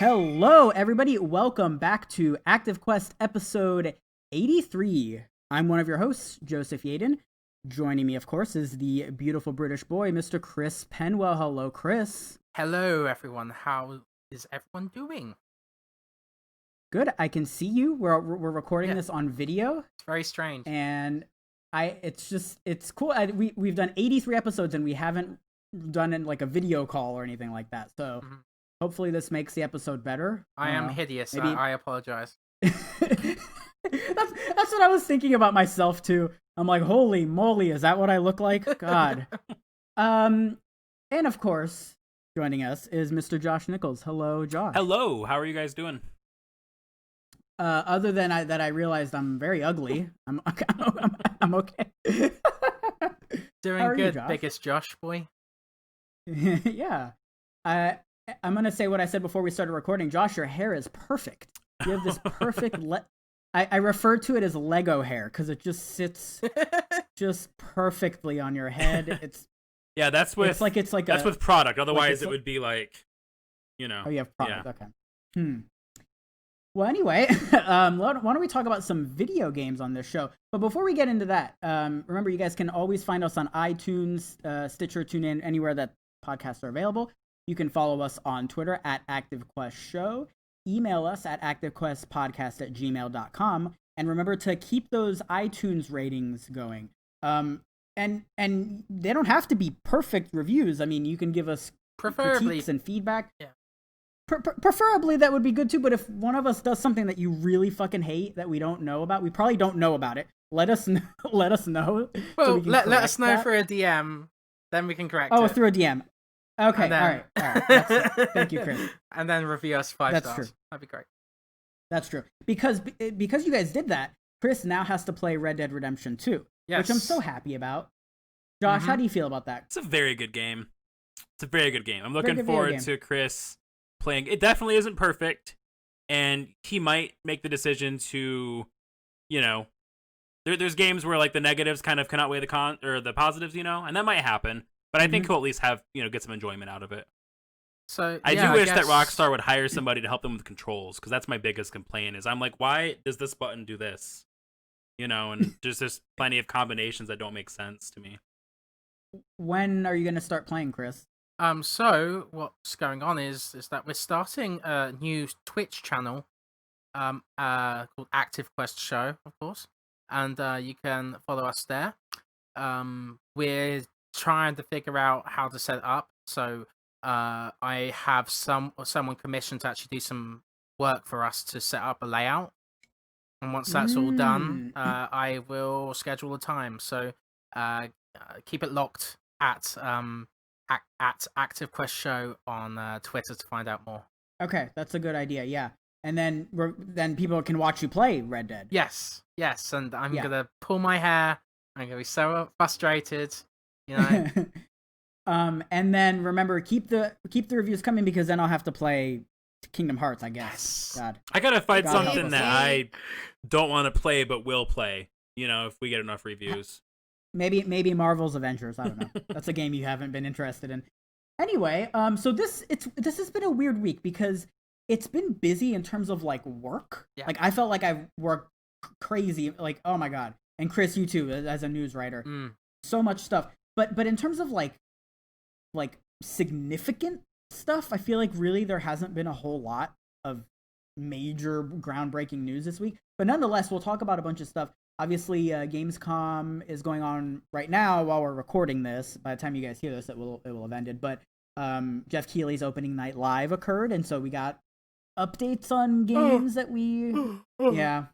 Hello, everybody. Welcome back to Active Quest episode 83. I'm one of your hosts, Joseph Yaden. Joining me, of course, is the beautiful British boy, Mr. Chris Penwell. Hello, Chris. Hello, everyone. How is everyone doing? Good. I can see you. We're recording this on video. It's very strange. And it's cool. We've done 83 episodes and we haven't done it like a video call or anything like that. So hopefully this makes the episode better. I am hideous. Maybe... I apologize. That's what I was thinking about myself too. I'm like, holy moly, is that what I look like? God. And of course, joining us is Mr. Josh Nichols. Hello, Josh. Hello. How are you guys doing? Other than I realized I'm very ugly. I'm okay. Doing good, you, biggest Josh boy. Yeah. I'm gonna say what I said before we started recording. Josh, your hair is perfect. You have this perfect. I refer to it as Lego hair because it just sits just perfectly on your head. It's that's with with product. Otherwise, it would be like, Oh, you have product. Yeah. Okay. Well, anyway, why don't we talk about some video games on this show? But before we get into that, remember you guys can always find us on iTunes, Stitcher, TuneIn, anywhere that podcasts are available. You can follow us on Twitter at ActiveQuestShow. Email us at activequestpodcast@gmail.com. And remember to keep those iTunes ratings going. And they don't have to be perfect reviews. I mean, you can give us critiques and feedback. Yeah. Preferably that would be good too, but if one of us does something that you really fucking hate that we don't know about, we probably don't know about it. Let us know. Let us know. Well, let us know through a DM, then we can correct it. Oh, through a DM. Okay, then... all right. Thank you, Chris. And then review us 5 That's stars. True. That'd be great. That's true. Because you guys did that, Chris now has to play Red Dead Redemption 2, which I'm so happy about. Josh, how do you feel about that? It's a very good game. I'm looking forward to Chris playing. It definitely isn't perfect, and he might make the decision to, there's games where like the negatives kind of can outweigh the positives, and that might happen. But I think he'll at least have get some enjoyment out of it. So I do wish that Rockstar would hire somebody to help them with controls, because that's my biggest complaint. Is I'm like, why does this button do this? And there's just plenty of combinations that don't make sense to me. When are you going to start playing, Chris? So what's going on is that we're starting a new Twitch channel, called Active Quest Show, of course, and you can follow us there. We're trying to figure out how to set it up. So I have someone commissioned to actually do some work for us to set up a layout, and once that's all done, I will schedule a time. So keep it locked at Active Quest Show on Twitter to find out more. Okay, that's a good idea. Yeah, and then people can watch you play Red Dead. Yes, and I'm gonna pull my hair. I'm gonna be so frustrated, And then remember, keep the reviews coming, because then I'll have to play Kingdom Hearts, I guess. Yes. God, I gotta find something that I don't want to play but will play. If we get enough reviews. Maybe Marvel's Avengers. I don't know. That's a game you haven't been interested in. Anyway, so this has been a weird week because it's been busy in terms of like work. Yeah. Like I felt like I've worked crazy. Like, oh my god. And Chris, you too, as a news writer. So much stuff. But in terms of like significant stuff, I feel like really there hasn't been a whole lot of major groundbreaking news this week. But nonetheless, we'll talk about a bunch of stuff. Obviously, Gamescom is going on right now while we're recording this. By the time you guys hear this, it will have ended. But Jeff Keighley's opening night live occurred, and so we got updates on games that we... Yeah.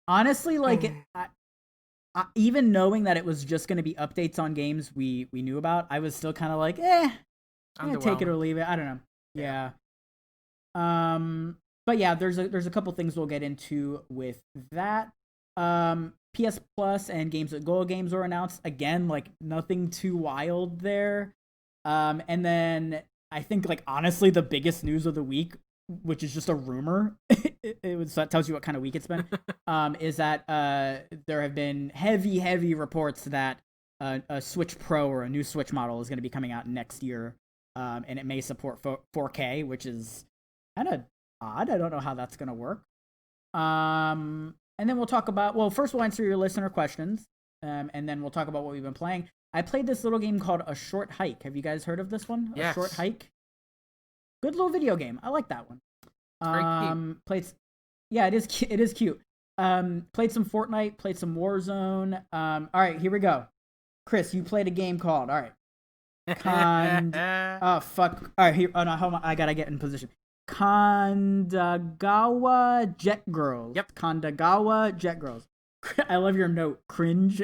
Honestly, like, even knowing that it was just going to be updates on games we knew about, I was still kind of like, I'm gonna take it or leave it. I don't know. Yeah. But yeah, there's a couple things we'll get into with that. PS Plus and Games with Gold games were announced. Again, like nothing too wild there. And then I think like honestly the biggest news of the week, which is just a rumor, that tells you what kind of week it's been, is that there have been heavy reports that a Switch Pro or a new Switch model is going to be coming out next year. and it may support 4K, which is kind of odd. I don't know how that's gonna work. And then we'll talk about. Well, first we'll answer your listener questions, and then we'll talk about what we've been playing. I played this little game called A Short Hike. Have you guys heard of this one? Yes. A Short Hike. Good little video game. I like that one. Very cute. Played. Yeah, it is. It is cute. Played some Fortnite. Played some Warzone. All right, here we go. Chris, you played a game called. All right. Oh fuck. All right, here. Oh no, hold on. I gotta get in position. Kandagawa Jet Girls. Yep. Kandagawa Jet Girls. I love your note. Cringe.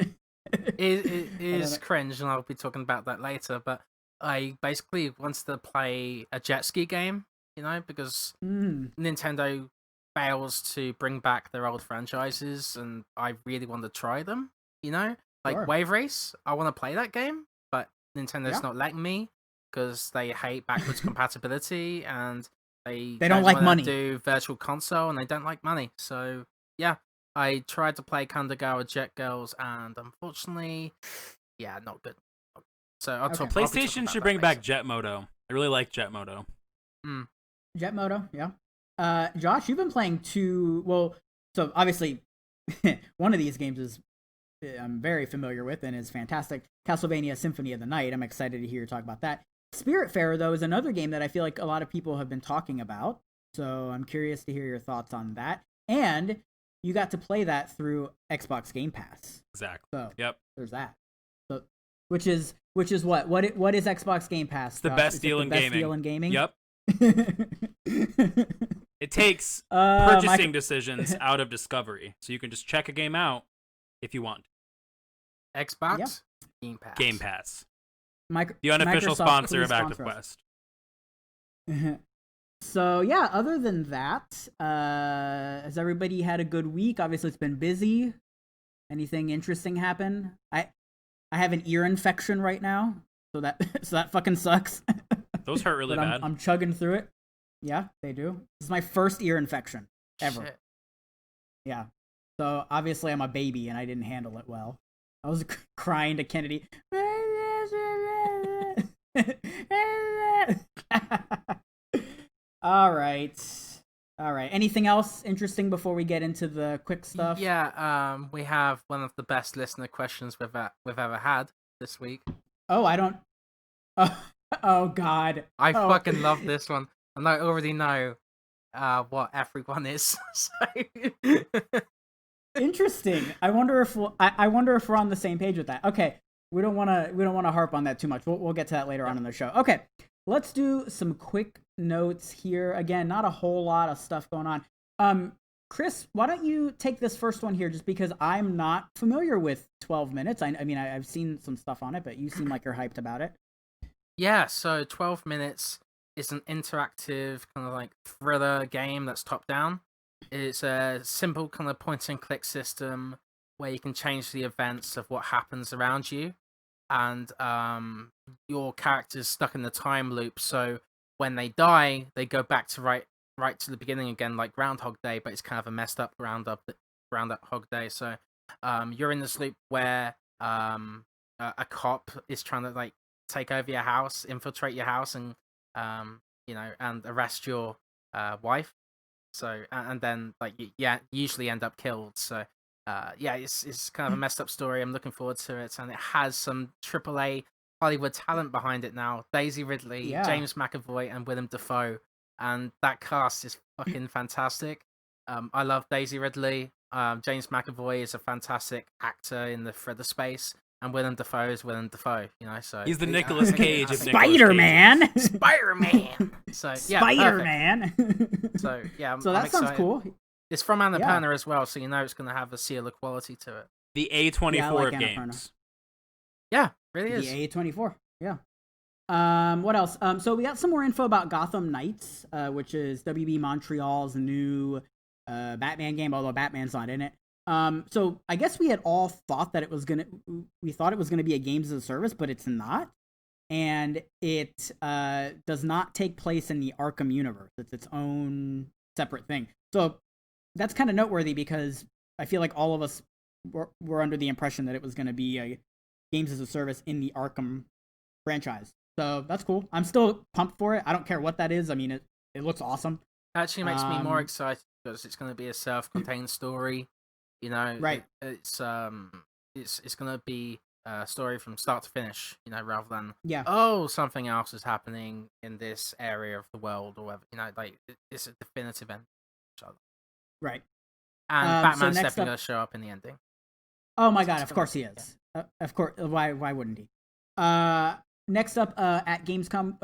It is cringe, and I'll be talking about that later. But I basically wanted to play a jet ski game, because Nintendo fails to bring back their old franchises, and I really want to try them. Like Sure. Wave Race, I want to play that game, but Nintendo's not letting me because they hate backwards compatibility, and they don't like wanna money. do Virtual Console, and they don't like money. So yeah. I tried to play Kandagawa Jet Girls, and unfortunately, not good. So I'll talk. PlayStation should bring back Jet Moto. I really like Jet Moto. Jet Moto, yeah. Josh, you've been playing so obviously one of these games is I'm very familiar with and is fantastic. Castlevania Symphony of the Night. I'm excited to hear you talk about that. Spiritfarer, though, is another game that I feel like a lot of people have been talking about. So I'm curious to hear your thoughts on that. And you got to play that through Xbox Game Pass. Exactly. So yep. There's that. So which is what? What is Xbox Game Pass? It's the best deal in gaming. Deal in gaming. Yep. It takes purchasing decisions out of discovery, so you can just check a game out if you want. Xbox Game Pass. Game Pass. The unofficial sponsor of Active Quest. So yeah, other than that, has everybody had a good week? Obviously, it's been busy. Anything interesting happen? I have an ear infection right now, so that fucking sucks. Those hurt really bad. I'm chugging through it. Yeah, they do. This is my first ear infection ever. Shit. Yeah. So obviously, I'm a baby and I didn't handle it well. I was crying to Kennedy. All right. Anything else interesting before we get into the quick stuff? Yeah, we have one of the best listener questions we've ever had this week. Oh, I don't. Oh God. I fucking love this one, and I already know what everyone is. So... Interesting. I wonder if we're on the same page with that. Okay, we don't want to harp on that too much. We'll get to that later on in the show. Okay. Let's do some quick notes here. Again, not a whole lot of stuff going on. Chris, why don't you take this first one here, just because I'm not familiar with 12 minutes. I mean, I've seen some stuff on it, but you seem like you're hyped about it. Yeah, so 12 minutes is an interactive kind of like thriller game that's top down. It's a simple kind of point and click system where you can change the events of what happens around you. And your character's stuck in the time loop, so when they die, they go back to right to the beginning again, like Groundhog Day, but it's kind of a messed up Groundhog Day. So you're in this loop where a cop is trying to like take over your house, infiltrate your house, and and arrest your wife. So and then like usually end up killed. So. It's kind of a messed up story. I'm looking forward to it, and it has some AAA Hollywood talent behind it now. Daisy Ridley, James McAvoy, and Willem Dafoe, and that cast is fucking fantastic. I love Daisy Ridley. James McAvoy is a fantastic actor in the thriller space, and Willem Dafoe is Willem Dafoe. So he's the Nicolas Cage of Spider-Man. Spider-Man. So Spider-Man. So yeah, so that sounds cool. It's from Annapurna as well, so it's going to have a seal of quality to it. The A24 of games. Yeah, really is. The A24, yeah. What else? So we got some more info about Gotham Knights, which is WB Montreal's new Batman game, although Batman's not in it. So I guess we had all thought that it was gonna be a games as a service, but it's not. And it does not take place in the Arkham universe. It's its own separate thing. So that's kind of noteworthy because I feel like all of us were under the impression that it was going to be a games as a service in the Arkham franchise. So that's cool. I'm still pumped for it. I don't care what that is. I mean, it looks awesome. Actually makes me more excited because it's going to be a self-contained story. You know, Right. It's going to be a story from start to finish. You know, rather than something else is happening in this area of the world or whatever. You know, like it's a definitive end. Right. And Batman's definitely going to show up in the ending. Oh my god! Of course he is. Yeah. Of course. Why wouldn't he? Next up, at Gamescom,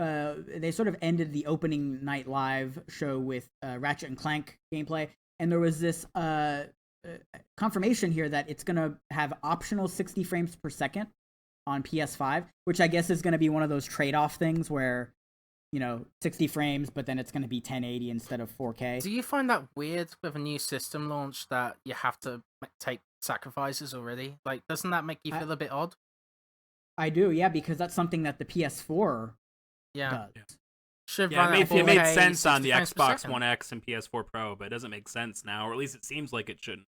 they sort of ended the opening night live show with Ratchet and Clank gameplay, and there was this confirmation here that it's gonna have optional 60 frames per second on PS5, which I guess is gonna be one of those trade-off things where, 60 frames, but then it's gonna be 1080 instead of 4K. Do you find that weird with a new system launch that you have to take sacrifices already? Like, doesn't that make you feel a bit odd? I do, yeah, because that's something that the PS4 does. It made sense on the Xbox One X and PS4 Pro, but it doesn't make sense now, or at least it seems like it shouldn't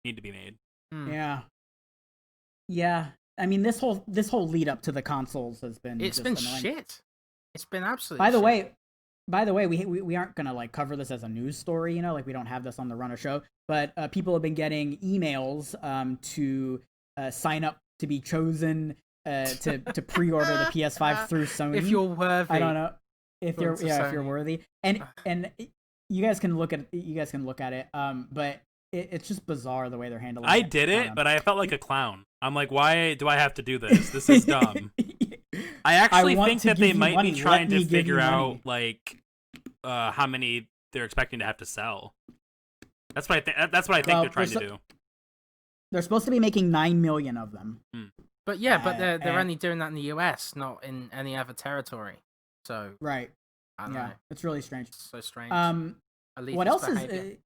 need to be made. Yeah. I mean, this whole lead up to the consoles has been annoying. Shit. It's been absolutely. By the way, we aren't gonna like cover this as a news story, like we don't have this on the Runner Show, but people have been getting emails to sign up to be chosen to pre-order the PS5 through Sony. If you're worthy. I don't know if you're worthy, and you guys can look at it. But it's just bizarre the way they're handling it. I did it, but I felt like a clown. I'm like, why do I have to do this? This is dumb. I actually think that they might be trying to figure out like how many they're expecting to have to sell. That's what I think they're trying to do. They're supposed to be making 9 million of them. But they're only doing that in the US, not in any other territory. So right, I don't know. It's really strange. It's so strange. What else is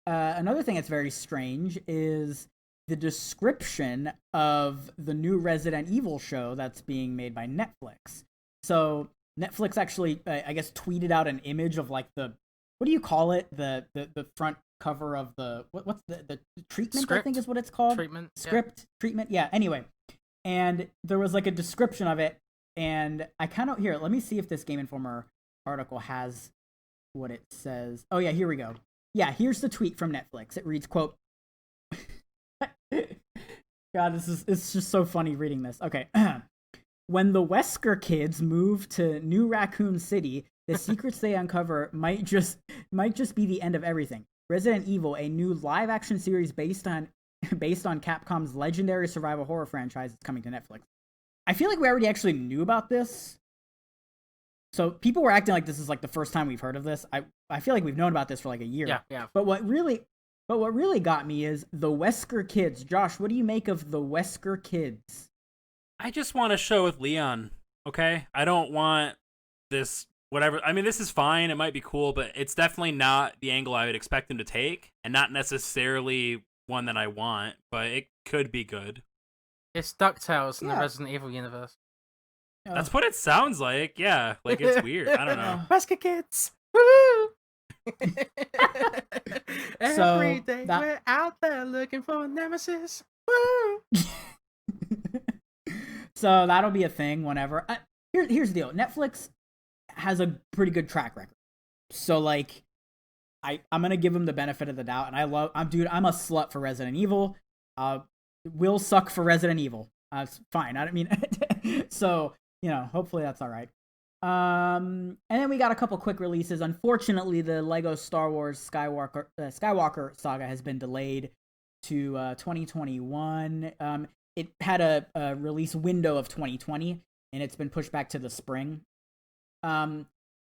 another thing that's very strange is the description of the new Resident Evil show that's being made by Netflix. So Netflix actually, I guess, tweeted out an image of like what do you call it? The front cover of the what's the treatment? Script? I think is what it's called. Treatment. Yeah. Anyway, and there was like a description of it, and I kind of let me see if this Game Informer article has what it says. Oh yeah, here we go. Yeah, here's the tweet from Netflix. It reads, quote, God, it's just so funny reading this. Okay. When the Wesker kids move to New Raccoon City, the secrets they uncover might just be the end of everything. Resident Evil, a new live-action series based on Capcom's legendary survival horror franchise, is coming to Netflix. I feel like we already actually knew about this. So people were acting like this is like the first time we've heard of this. I feel like we've known about this for like a year. Yeah. But what really got me is the Wesker kids. Josh, what do you make of the Wesker kids? I just want a show with Leon, okay? I don't want this whatever. I mean, this is fine. It might be cool, but it's definitely not the angle I would expect him to take, and not necessarily one that I want, but it could be good. It's DuckTales in the Resident Evil universe. That's what it sounds like. Yeah, like it's weird. I don't know. Wesker kids. Woo! Every day we're out there looking for a nemesis. Woo! So that'll be a thing whenever. Here's the deal. Netflix has a pretty good track record. So like, I'm gonna give them the benefit of the doubt, and I'm a slut for Resident Evil. Will suck for Resident Evil. It's fine. I don't mean so. Hopefully that's all right. And then we got a couple quick releases. Unfortunately, the Lego Star Wars Skywalker saga has been delayed to 2021. It had a release window of 2020, and it's been pushed back to the spring.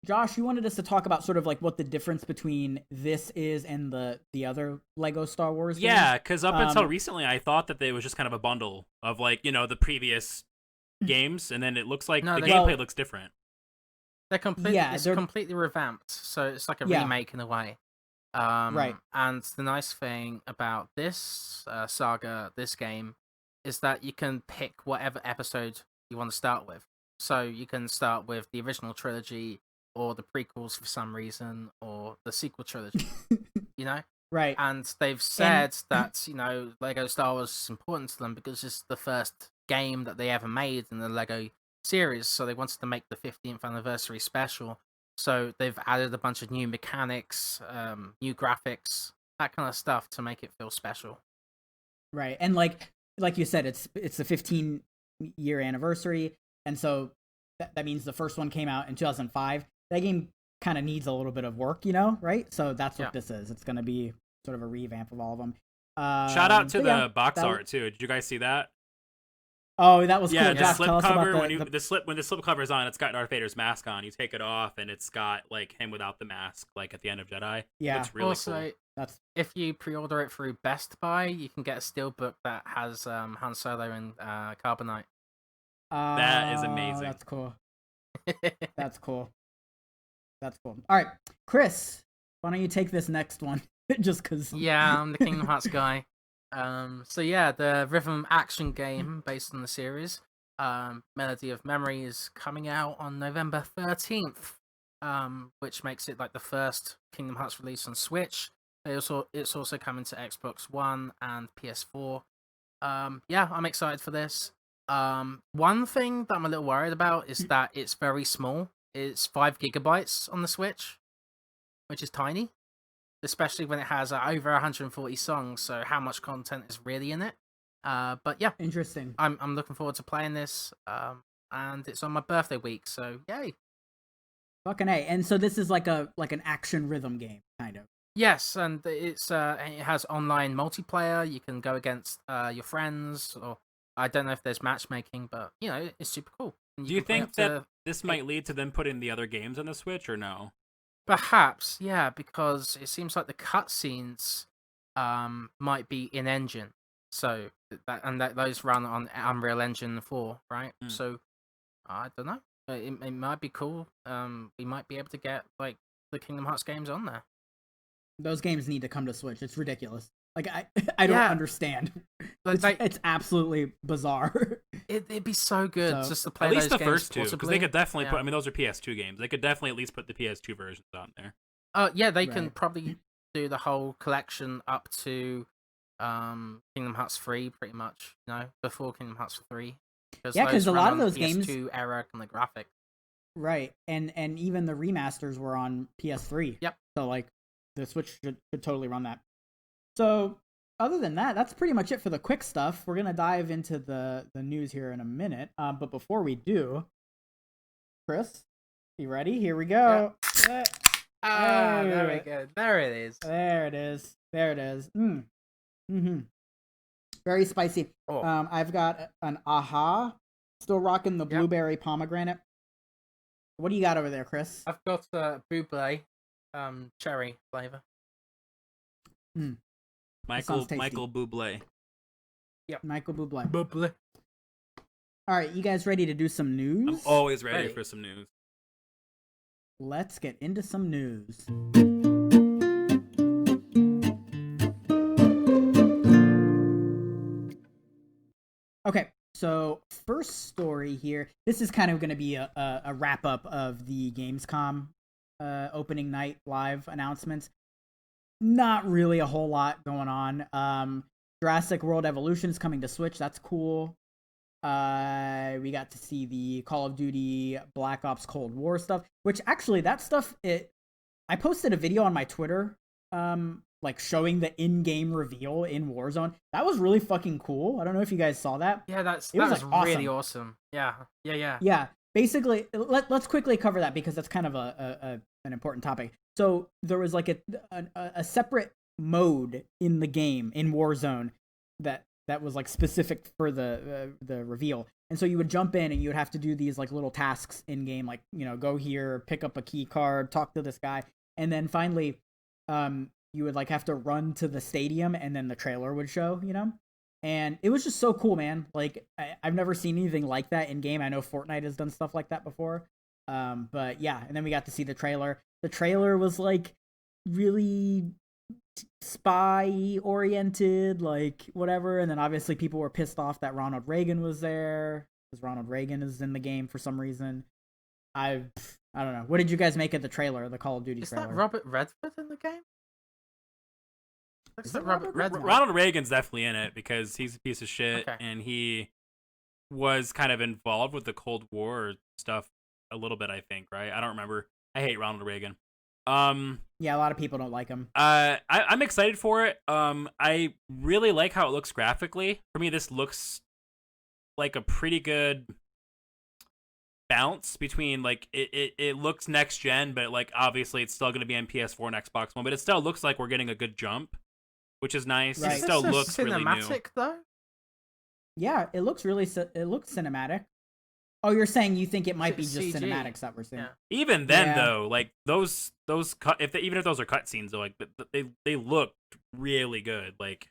Josh, you wanted us to talk about sort of like what the difference between this is and the other Lego Star Wars games. Yeah, because up until recently, I thought that it was just kind of a bundle of like, the previous games, and then it looks like the gameplay looks different. They're completely revamped, so it's like a remake in a way. Right. And the nice thing about this saga, this game, is that you can pick whatever episode you want to start with. So you can start with the original trilogy, or the prequels for some reason, or the sequel trilogy. Right. And they've said that Lego Star Wars is important to them because it's the first game that they ever made in the Lego series, so they wanted to make the 15th anniversary special. So they've added a bunch of new mechanics, new graphics, that kind of stuff to make it feel special. Right, and like you said, it's the 15-year anniversary, and so that means the first one came out in 2005. That game kind of needs a little bit of work, right? So that's what this is. It's going to be sort of a revamp of all of them. Shout out to the box art too. Did you guys see that? Oh, that was cool. Yeah, Josh, the slip cover when the slip cover's on, it's got Darth Vader's mask on. You take it off, and it's got like him without the mask, like at the end of Jedi. Yeah, it's really cool. That's if you pre-order it through Best Buy, you can get a steelbook that has Han Solo and Carbonite. That is amazing. That's cool. That's cool. That's cool. All right, Chris, why don't you take this next one? Just because. Yeah, I'm the Kingdom Hearts guy. So yeah, the rhythm action game based on the series, Melody of Memory, is coming out on November 13th, which makes it like the first Kingdom Hearts release on Switch. It's also coming to Xbox One and PS4. Yeah, I'm excited for this. One thing that I'm a little worried about is that it's very small. It's 5 gigabytes on the Switch, which is tiny, especially when it has over 140 songs. So how much content is really in it? But yeah, interesting. I'm looking forward to playing this. And it's on my birthday week, so yay! Fucking A. And so this is like an action rhythm game, kind of. Yes, and it has online multiplayer. You can go against your friends, or I don't know if there's matchmaking, but it's super cool. Do you think that this might lead to them putting the other games on the Switch, or no? Perhaps, yeah, because it seems like the cutscenes might be in engine, so those run on Unreal Engine 4, right? So I don't know. It might be cool. We might be able to get like the Kingdom Hearts games on there. Those games need to come to Switch. It's ridiculous. Like I don't understand. It's absolutely bizarre. It'd be so good just to play at least those the games first two, because they could definitely put. I mean, those are PS2 games. They could definitely at least put the PS2 versions on there. Yeah, they can probably do the whole collection up to Kingdom Hearts 3, pretty much. Before Kingdom Hearts 3. Because a lot of those games PS2 era and the graphics. Right, and even the remasters were on PS3. Yep. So like, the Switch should totally run that. So, other than that, that's pretty much it for the quick stuff. We're going to dive into the news here in a minute. But before we do, Chris, you ready? Here we go. Yep. There we go. There it is. There it is. There it is. Mm-hmm. Very spicy. Oh. I've got an AHA. Still rocking the blueberry pomegranate. What do you got over there, Chris? I've got buble, cherry flavor. Michael Bublé. Yep. Michael Bublé. Bublé. All right, you guys ready to do some news? I'm always ready for some news. Let's get into some news. Okay, so first story here. This is kind of going to be a wrap up of the Gamescom opening night live announcements. Not really a whole lot going on. Jurassic World Evolution is coming to Switch. That's cool. We got to see the Call of Duty Black Ops Cold War stuff, which actually that stuff, I posted a video on my Twitter, like showing the in-game reveal in Warzone. That was really fucking cool. I don't know if you guys saw that. Yeah, that was like really awesome. Yeah. Yeah. Basically, let's quickly cover that because that's kind of an important topic. So there was like a separate mode in the game in Warzone that was like specific for the reveal, and so you would jump in and you would have to do these like little tasks in game, like go here, pick up a key card, talk to this guy, and then finally, you would like have to run to the stadium, and then the trailer would show, and it was just so cool, man. Like I've never seen anything like that in game. I know Fortnite has done stuff like that before. But yeah, and then we got to see the trailer. The trailer was like really spy oriented, like whatever. And then obviously people were pissed off that Ronald Reagan was there because Ronald Reagan is in the game for some reason. I don't know. What did you guys make of the trailer, the Call of Duty trailer? Is that Robert Redford in the game? Ronald Reagan's definitely in it because he's a piece of shit, and he was kind of involved with the Cold War stuff a little bit, I think, right? I don't remember. I hate Ronald Reagan. Yeah, a lot of people don't like him. I'm excited for it. I really like how it looks graphically. For me, this looks like a pretty good balance between, like, it looks next gen, but like obviously it's still going to be on PS4 and Xbox One, but it still looks like we're getting a good jump, which is nice. Right. It still looks really new. Cinematic though. Yeah, it looks cinematic. Oh, you're saying you think it might be just CG. cinematics that we're seeing? Yeah. Even then, though, like those even if those are cutscenes, though, like they look really good. Like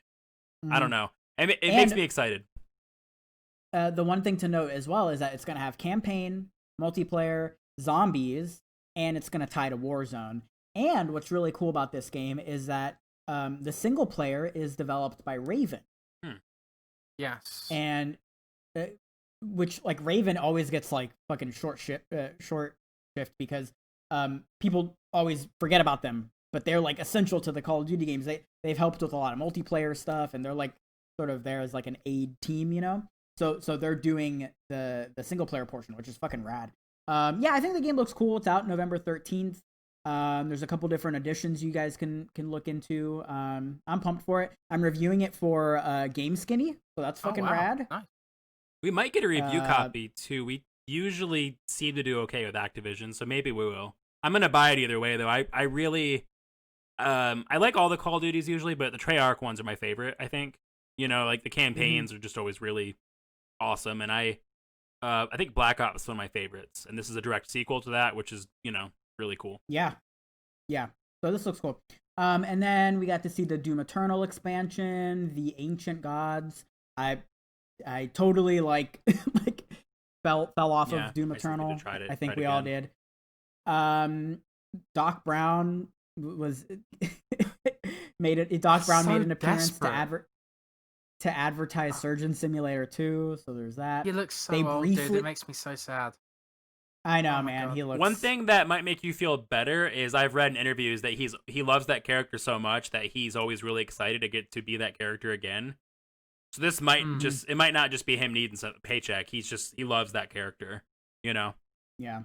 I don't know, and it makes me excited. The one thing to note as well is that it's going to have campaign, multiplayer, zombies, and it's going to tie to Warzone. And what's really cool about this game is that the single player is developed by Raven. Yes. And which, like, Raven always gets like fucking short shift because people always forget about them, but they're like essential to the Call of Duty games. They've helped with a lot of multiplayer stuff, and they're like sort of there as like an aid team, you know. So they're doing the single player portion, which is fucking rad. Yeah, I think the game looks cool. It's out November 13th. There's a couple different editions you guys can look into. I'm pumped for it. I'm reviewing it for Game Skinny, so that's fucking rad. Nice. We might get a review copy too. We usually seem to do okay with Activision, so maybe we will. I'm gonna buy it either way, though. I really I like all the Call of Duties usually, but the Treyarch ones are my favorite. I think, you know, like the campaigns are just always really awesome, and I think Black Ops is one of my favorites, and this is a direct sequel to that, which is, you know, really cool. Yeah. So this looks cool. And then we got to see the Doom Eternal expansion, the Ancient Gods. I totally like fell off of Doom Eternal. I think we all did. Doc Brown was made an appearance to advertise Surgeon Simulator 2, so there's that. He looks so old, dude. It makes me so sad. I know, man. God. He looks. One thing that might make you feel better is I've read in interviews that he loves that character so much that he's always really excited to get to be that character again. So this might it might not just be him needing some paycheck. He loves that character, you know. Yeah.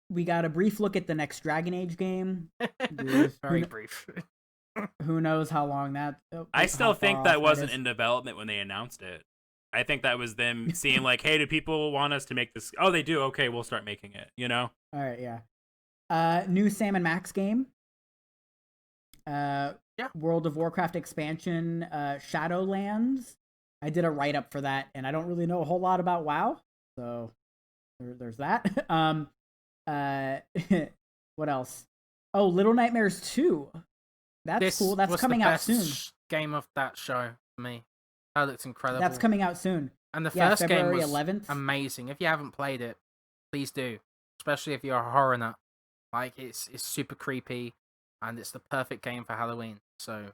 We got a brief look at the next Dragon Age game. Very brief. Who knows how long that? I still think that wasn't in development when they announced it. I think that was them seeing like, hey, do people want us to make this? Oh, they do. Okay, we'll start making it. You know. All right. Yeah. New Sam and Max game. World of Warcraft expansion, Shadowlands. I did a write up for that, and I don't really know a whole lot about WoW, so there's that. What else? Oh, Little Nightmares 2. That's cool. That's coming out soon. Game of that show for me. That looks incredible. That's coming out soon. And the first February game was 11th. Amazing. If you haven't played it, please do. Especially if you're a horror nut. Like, it's super creepy, and it's the perfect game for Halloween. So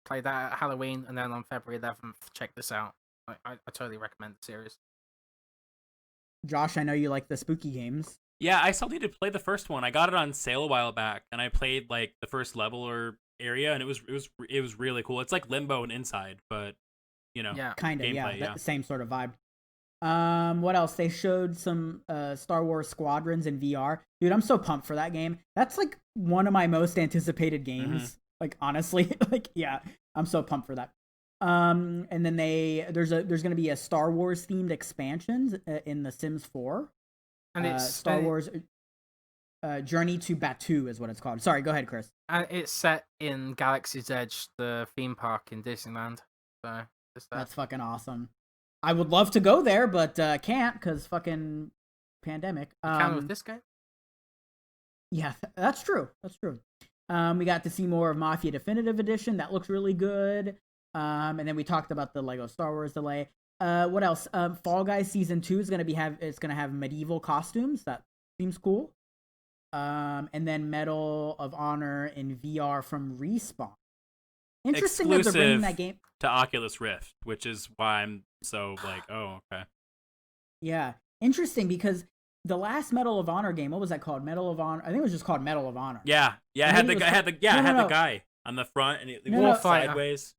play that at Halloween, and then on February 11th, check this out. I totally recommend the series. Josh, I know you like the spooky games. Yeah, I still need to play the first one. I got it on sale a while back, and I played like the first level or area, and it was really cool. It's like Limbo and Inside, but you know, kind of, yeah, the same sort of vibe. What else? They showed some Star Wars Squadrons in VR. Dude, I'm so pumped for that game. That's like one of my most anticipated games. Like, honestly, like, yeah, I'm so pumped for that. And then there's going to be a Star Wars themed expansion in The Sims 4. And it's Star Wars Journey to Batuu is what it's called. Sorry, go ahead, Chris. And it's set in Galaxy's Edge, the theme park in Disneyland. So that's fucking awesome. I would love to go there, but can't because fucking pandemic. You can with this game? Yeah, that's true. That's true. We got to see more of Mafia Definitive Edition. That looks really good. And then we talked about the Lego Star Wars delay. What else? Fall Guys Season 2 is gonna have medieval costumes. That seems cool. And then Medal of Honor in VR from Respawn. Interesting that they're bringing that game to Oculus Rift, which is why I'm so like, oh, okay. Yeah, interesting because the last Medal of Honor game, what was that called? Medal of Honor. I think it was just called Medal of Honor. Yeah. It had the guy on the front and it went sideways.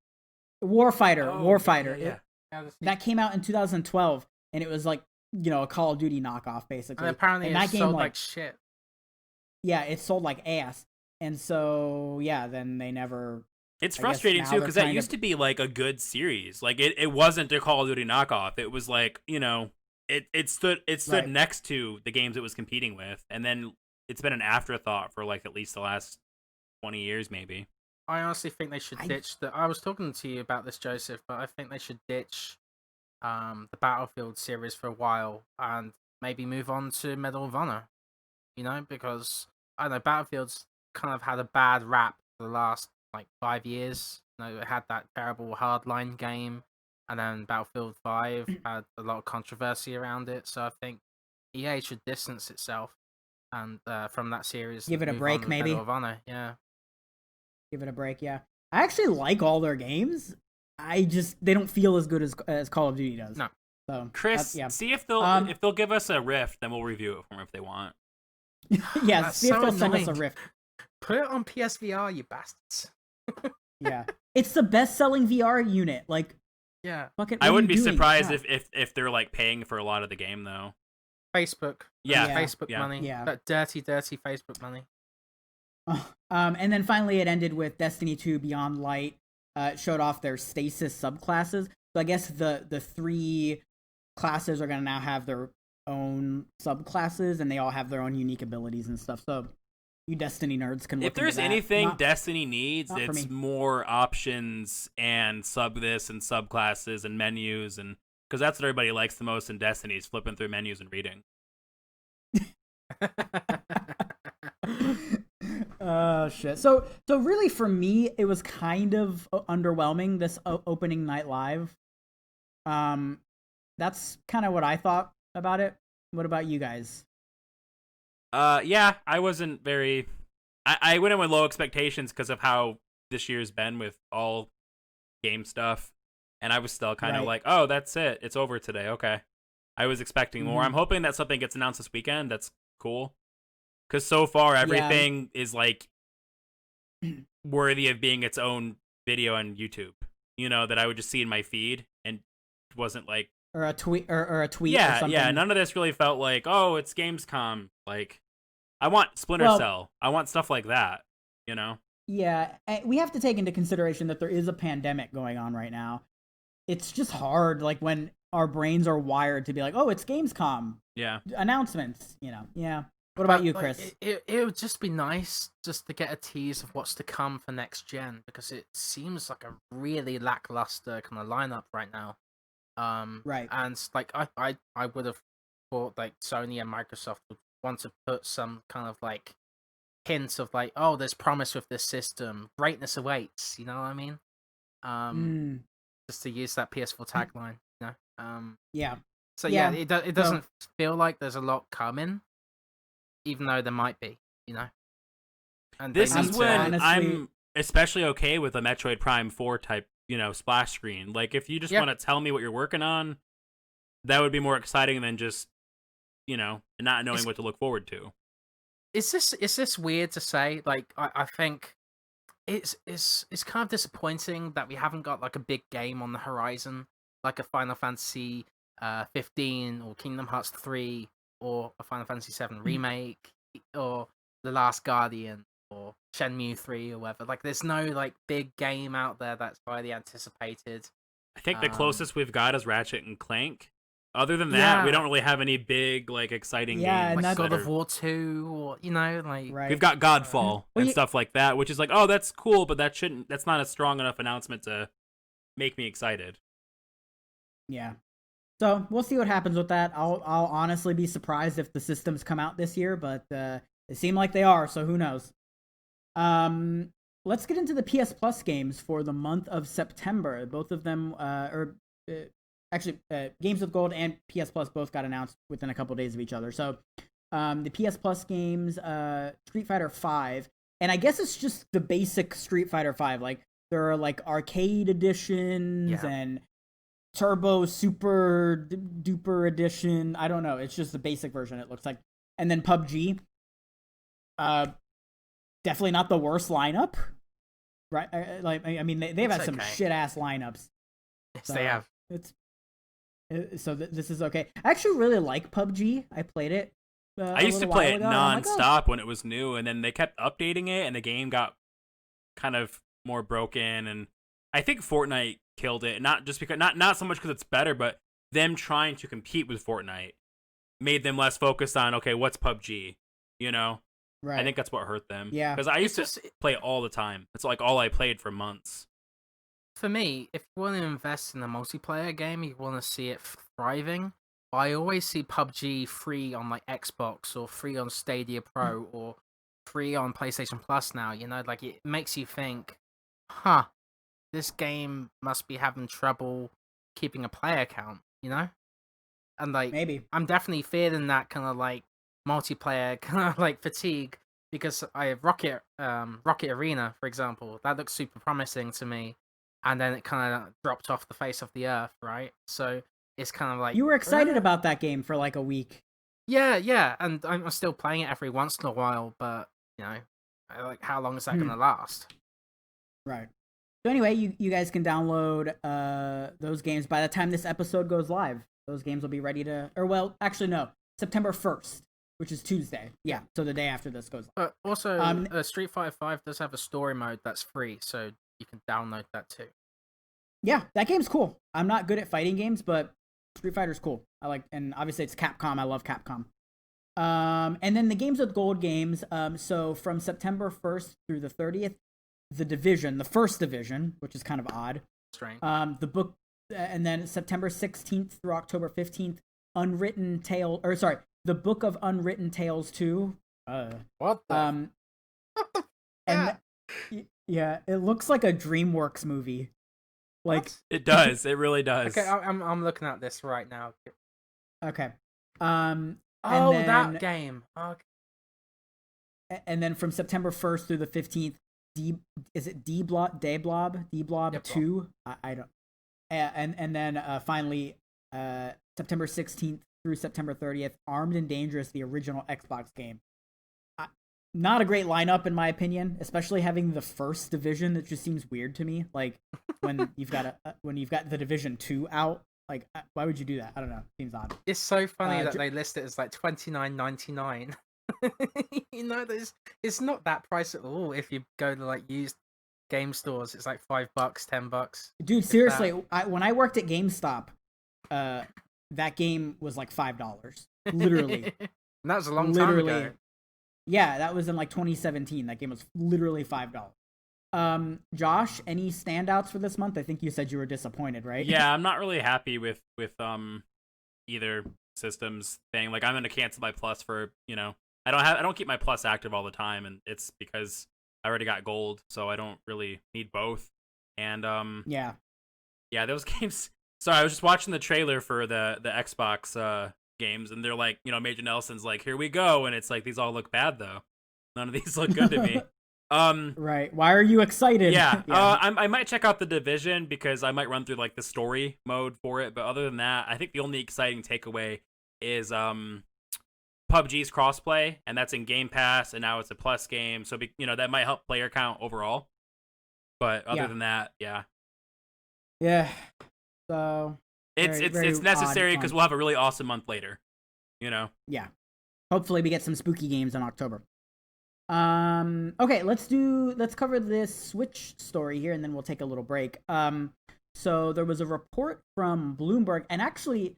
Warfighter. Yeah. that came out in 2012, and it was like, you know, a Call of Duty knockoff basically. And apparently, that game sold like shit. Yeah, it sold like ass, and so yeah, then they never. It's frustrating too because that used to be like a good series. Like it wasn't a Call of Duty knockoff. It was like, you know, it stood right next to the games it was competing with, and then it's been an afterthought for like at least the last 20 years maybe. I honestly think they should ditch the. I was talking to you about this, Joseph, but I think they should ditch the Battlefield series for a while and maybe move on to Medal of Honor. You know, because I don't know, Battlefield's kind of had a bad rap for the last like 5 years. You know, it had that terrible hardline game, and then Battlefield 5 had a lot of controversy around it. So I think EA should distance itself and from that series. Give it a break, maybe. Medal of Honor, yeah. Give it a break, yeah. I actually like all their games. They don't feel as good as Call of Duty does. No. So Chris, see if they'll give us a Rift, then we'll review it for them if they want. Yeah, see if they'll send us a Rift. Put it on PSVR, you bastards. Yeah, it's the best-selling VR unit. Like, yeah, I wouldn't be surprised if they're like paying for a lot of the game though. Facebook, Facebook money, that dirty Facebook money. And then finally, it ended with Destiny 2 Beyond Light. It showed off their stasis subclasses. So I guess the 3 classes are gonna now have their own subclasses, and they all have their own unique abilities and stuff. So you Destiny nerds can look if there's into that. Anything Destiny needs, it's more options and this and subclasses and menus, and because that's what everybody likes the most in Destiny is flipping through menus and reading. Shit. So really for me, it was kind of underwhelming, this opening night live. That's kind of what I thought about it. What about you guys? Yeah, I wasn't very. I went in with low expectations because of how this year's been with all game stuff, and I was still kind of like, oh, that's it. It's over today. Okay. I was expecting more. I'm hoping that something gets announced this weekend. That's cool. Because so far, everything is like worthy of being its own video on YouTube. You know, that I would just see in my feed and wasn't like. Or a tweet or a tweet. Yeah, or something. Yeah. None of this really felt like, oh, it's Gamescom. Like, I want Splinter Cell. I want stuff like that. You know. Yeah, we have to take into consideration that there is a pandemic going on right now. It's just hard, like when our brains are wired to be like, oh, it's Gamescom. Yeah. Announcements. You know. Yeah. What about you, Chris? It would just be nice just to get a tease of what's to come for next gen, because it seems like a really lackluster kind of lineup right now. Right. And like I would have thought like Sony and Microsoft would want to put some kind of like hints of like, oh, there's promise with this system, greatness awaits. You know what I mean? Just to use that PS4 tagline. You know? Yeah. So yeah, it doesn't feel like there's a lot coming, even though there might be, you know. And this is when I'm especially okay with a Metroid Prime 4 type, you know, splash screen. Like, if you just want to tell me what you're working on, that would be more exciting than just, you know, not knowing what to look forward to. Is this weird to say? Like, I think it's kind of disappointing that we haven't got like a big game on the horizon, like a Final Fantasy 15 or Kingdom Hearts 3 or a Final Fantasy 7 remake or The Last Guardian or Shenmue 3 or whatever. Like, there's no like big game out there that's highly anticipated. I think the closest we've got is Ratchet and Clank. Other than that, we don't really have any big like exciting games. Like God of War 2 or, you know, like we've got Godfall and stuff like that, which is like, oh, that's cool, but that's not a strong enough announcement to make me excited. Yeah. So we'll see what happens with that. I'll honestly be surprised if the systems come out this year, but it seemed like they are, so who knows. Let's get into the PS Plus games for the month of September. Both of them, Games with Gold and PS Plus both got announced within a couple days of each other. So the PS Plus games, Street Fighter V, and I guess it's just the basic Street Fighter V. Like, there are like arcade editions and Turbo Super Duper Edition. I don't know. It's just the basic version, it looks like. And then PUBG. Definitely not the worst lineup. Right? Like, I mean, they've had some shit-ass lineups. Yes, they have. It's So this is okay. I actually really like PUBG. I played it. I used to play it nonstop when it was new, and then they kept updating it, and the game got kind of more broken. And I think Fortnite killed it. Not just because, not so much because it's better, but them trying to compete with Fortnite made them less focused on, okay, what's PUBG? You know? Right. I think that's what hurt them. Yeah. Because I used to play all the time. It's like all I played for months. For me, if you want to invest in a multiplayer game, you want to see it thriving. I always see PUBG free on like Xbox or free on Stadia Pro or free on PlayStation Plus now. You know, like it makes you think, huh, this game must be having trouble keeping a player count, you know? And like, maybe I'm definitely feeling that kind of like multiplayer kind of like fatigue because I have Rocket Arena, for example. That looks super promising to me. And then it kind of dropped off the face of the earth, right? So it's kind of like... You were excited about that game for like a week. Yeah, and I'm still playing it every once in a while, but, you know, like, how long is that going to last? Right. So anyway, you guys can download those games by the time this episode goes live. Those games will be ready to... Or, well, actually, no. September 1st, which is Tuesday. Yeah, so the day after this goes live. But also, Street Fighter 5 does have a story mode that's free, so you can download that too. Yeah, that game's cool. I'm not good at fighting games, but Street Fighter's cool. And obviously it's Capcom. I love Capcom. And then the games with gold games. So from September 1st through the 30th, the first division, which is kind of odd. Strange. The book, and then September 16th through October 15th, the Book of Unwritten Tales 2. What the? And yeah, it looks like a DreamWorks movie. Like what? It does. It really does. Okay, I'm looking at this right now. Okay. That game. Okay. And then from September 1st through the 15th, D-Blob 2? I don't. And then finally, September 16th through September 30th, Armed and Dangerous, the original Xbox game. Not a great lineup in my opinion, especially having the first division. That just seems weird to me. Like when you've got the Division 2 out, like why would you do that? I don't know. Seems odd. It's so funny that they list it as like $29.99. You know, it's not that price at all. If you go to like used game stores, it's like $5, $10. Dude, seriously, when I worked at GameStop, that game was like $5, literally. And that was a long time ago. Yeah, that was in like 2017. That game was literally $5. Josh, any standouts for this month? I think you said you were disappointed, right? Yeah, I'm not really happy with either systems thing. Like I'm gonna cancel my Plus for, you know, I don't keep my Plus active all the time, and it's because I already got gold, so I don't really need both. And yeah, those games. Sorry, I was just watching the trailer for the Xbox games, and they're like, you know, Major Nelson's like, here we go, and it's like, these all look bad though. None of these look good to me. Right. Why are you excited? Yeah. I might check out the Division because I might run through like the story mode for it, but other than that, I think the only exciting takeaway is PUBG's crossplay, and that's in Game Pass, and now it's a Plus game, so you know, that might help player count overall. But other than that, yeah. So it's necessary because we'll have a really awesome month later, you know. Yeah. Hopefully we get some spooky games in October. Okay, let's cover this Switch story here, and then we'll take a little break. So there was a report from Bloomberg, and actually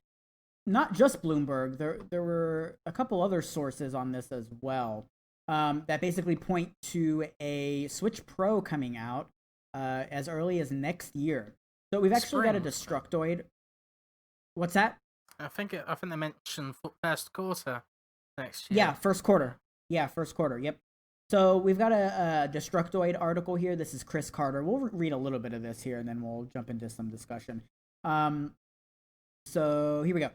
not just Bloomberg. There were a couple other sources on this as well, that basically point to a Switch Pro coming out as early as next year. So we've actually got a Destructoid. What's that? I think they mentioned first quarter next year. Yeah, first quarter. Yep. So we've got a Destructoid article here. This is Chris Carter. We'll read a little bit of this here, and then we'll jump into some discussion. So here we go.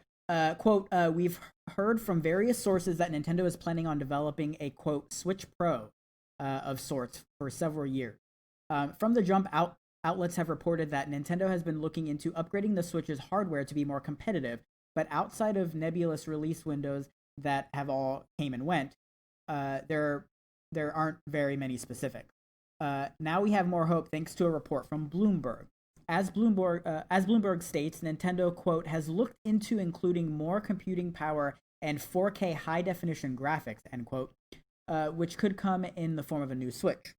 Quote, we've heard from various sources that Nintendo is planning on developing a, quote, Switch Pro of sorts for several years. From the jump, outlets have reported that Nintendo has been looking into upgrading the Switch's hardware to be more competitive, but outside of nebulous release windows that have all came and went, there aren't very many specifics. Now we have more hope thanks to a report from Bloomberg. as Bloomberg states, Nintendo, quote, has looked into including more computing power and 4K high-definition graphics, end quote, which could come in the form of a new Switch.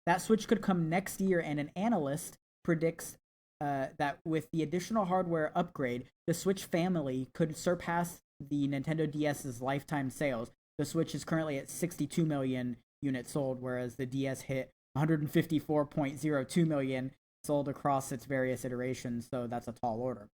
That Switch could come next year, and an analyst predicts that with the additional hardware upgrade, the Switch family could surpass the Nintendo DS's lifetime sales. The Switch is currently at 62 million units sold, whereas the DS hit 154.02 million sold across its various iterations, so that's a tall order.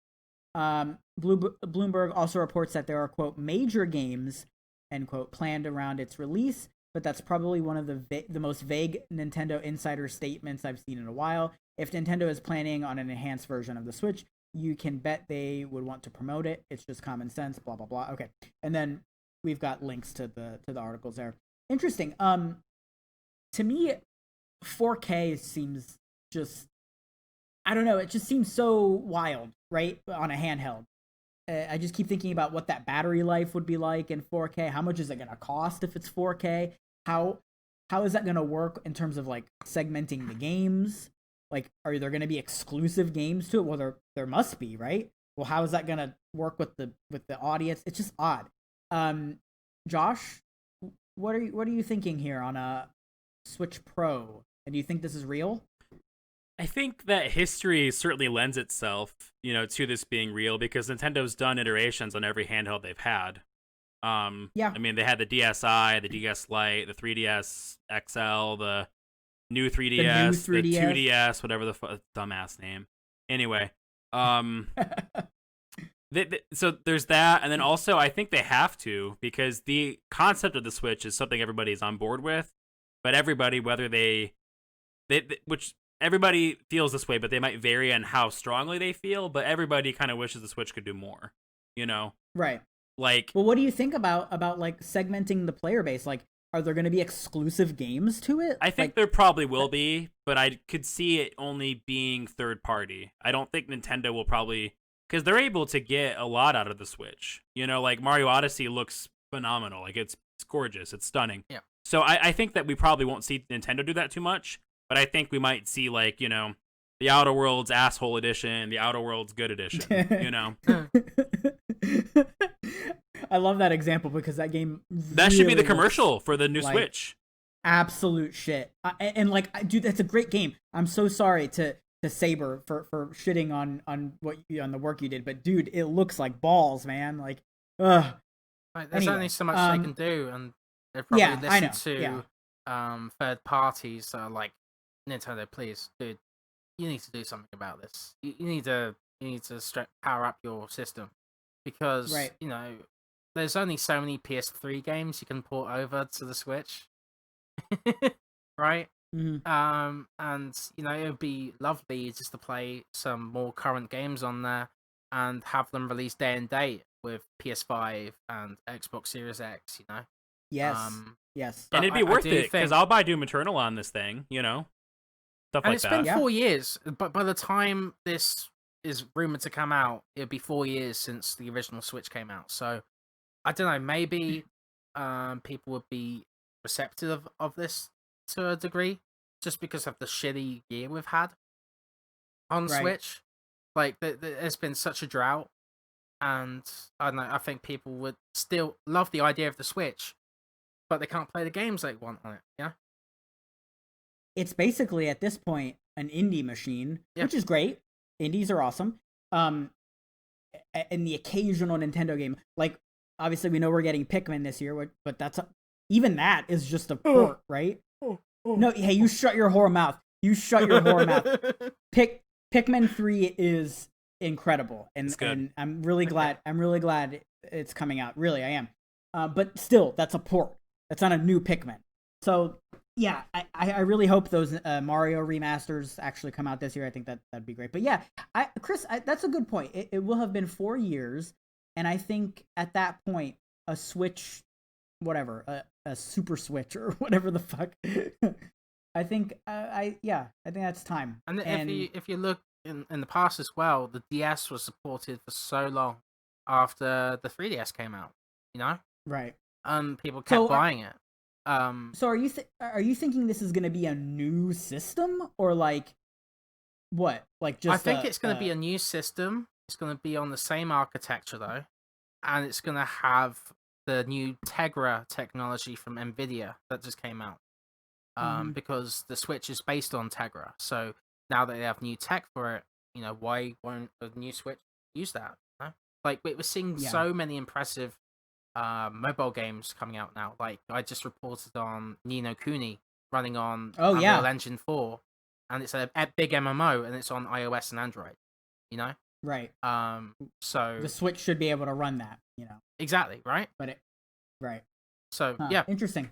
Bloomberg also reports that there are, quote, major games, end quote, planned around its release, but that's probably one of the most vague Nintendo insider statements I've seen in a while. If Nintendo is planning on an enhanced version of the Switch, you can bet they would want to promote it. It's just common sense, blah, blah, blah. Okay. And then we've got links to the articles there. Interesting. To me, 4K seems just, I don't know, it just seems so wild, right? On a handheld. I just keep thinking about what that battery life would be like in 4K. How much is it going to cost if it's 4K? How is that going to work in terms of like segmenting the games? Like, are there going to be exclusive games to it? Well, there must be, right? Well, how is that going to work with the audience? It's just odd. Josh, what are you thinking here on a Switch Pro? And do you think this is real? I think that history certainly lends itself, to this being real, because Nintendo's done iterations on every handheld they've had. Yeah. I mean, they had the DSi, the DS Lite, the 3DS XL, the new 3DS, the 2DS, whatever the dumbass name. Anyway, so there's that, and then also I think they have to, because the concept of the Switch is something everybody's on board with, but everybody, whether which everybody feels this way, but they might vary on how strongly they feel, but everybody kind of wishes the Switch could do more, Right. Like, well, what do you think about like segmenting the player base? Like, are there going to be exclusive games to it? I think there probably will be, but I could see it only being third party. I don't think Nintendo will probably, because they're able to get a lot out of the Switch. Like Mario Odyssey looks phenomenal. Like, it's gorgeous. It's stunning. Yeah. So I think that we probably won't see Nintendo do that too much, but I think we might see, like, the Outer Worlds Asshole Edition, the Outer Worlds Good Edition, I love that example because that game that should be the commercial for the new Switch. Absolute shit. And like, dude, that's a great game. I'm so sorry to Saber for shitting on on the work you did, but dude, it looks like balls, man. Like, ugh. Like, there's only so much they can do, and they probably listen to third parties that are like, Nintendo, please, dude, you need to do something about this. You need to power up your system, because there's only so many PS3 games you can port over to the Switch, right? Mm-hmm. And it would be lovely just to play some more current games on there and have them released day and date with PS5 and Xbox Series X. Yes. Yes. And it'd be worth it, because I'll buy Doom Eternal on this thing. Stuff and like it's that. been 4 years, but by the time this is rumored to come out, it'll be 4 years since the original Switch came out. So I don't know, maybe people would be receptive of this to a degree, just because of the shitty year we've had on Switch. Like, there's been such a drought, and I don't know, I think people would still love the idea of the Switch, but they can't play the games they want on it. Yeah. It's basically at this point an indie machine, which is great. Indies are awesome. And the occasional Nintendo game, like, obviously we know we're getting Pikmin this year, but even that is just a port, right? No, hey, you shut your whore mouth. You shut your whore mouth. Pikmin 3 is incredible, and I'm really glad. I'm really glad it's coming out. Really, I am. But still, that's a port. That's not a new Pikmin. So yeah, I really hope those Mario remasters actually come out this year. I think that'd be great. But yeah, Chris, that's a good point. It will have been 4 years, and I think at that point, a Switch, whatever, a Super Switch or whatever the fuck. I think I think that's time. And if you look in the past as well, the DS was supported for so long after the 3DS came out. Right. People kept buying it. So are you thinking this is going to be a new system, or like What? Like just? I think it's going to be a new system. It's going to be on the same architecture though, and it's going to have the new Tegra technology from Nvidia that just came out. Because the Switch is based on Tegra, so now that they have new tech for it, why won't the new Switch use that? No? Like we're seeing so many impressive mobile games coming out now. Like I just reported on Ni no Kuni running on Unreal Engine 4, and it's a big MMO, and it's on iOS and Android. Right. So the Switch should be able to run that. Exactly. Right. But right. So yeah, interesting.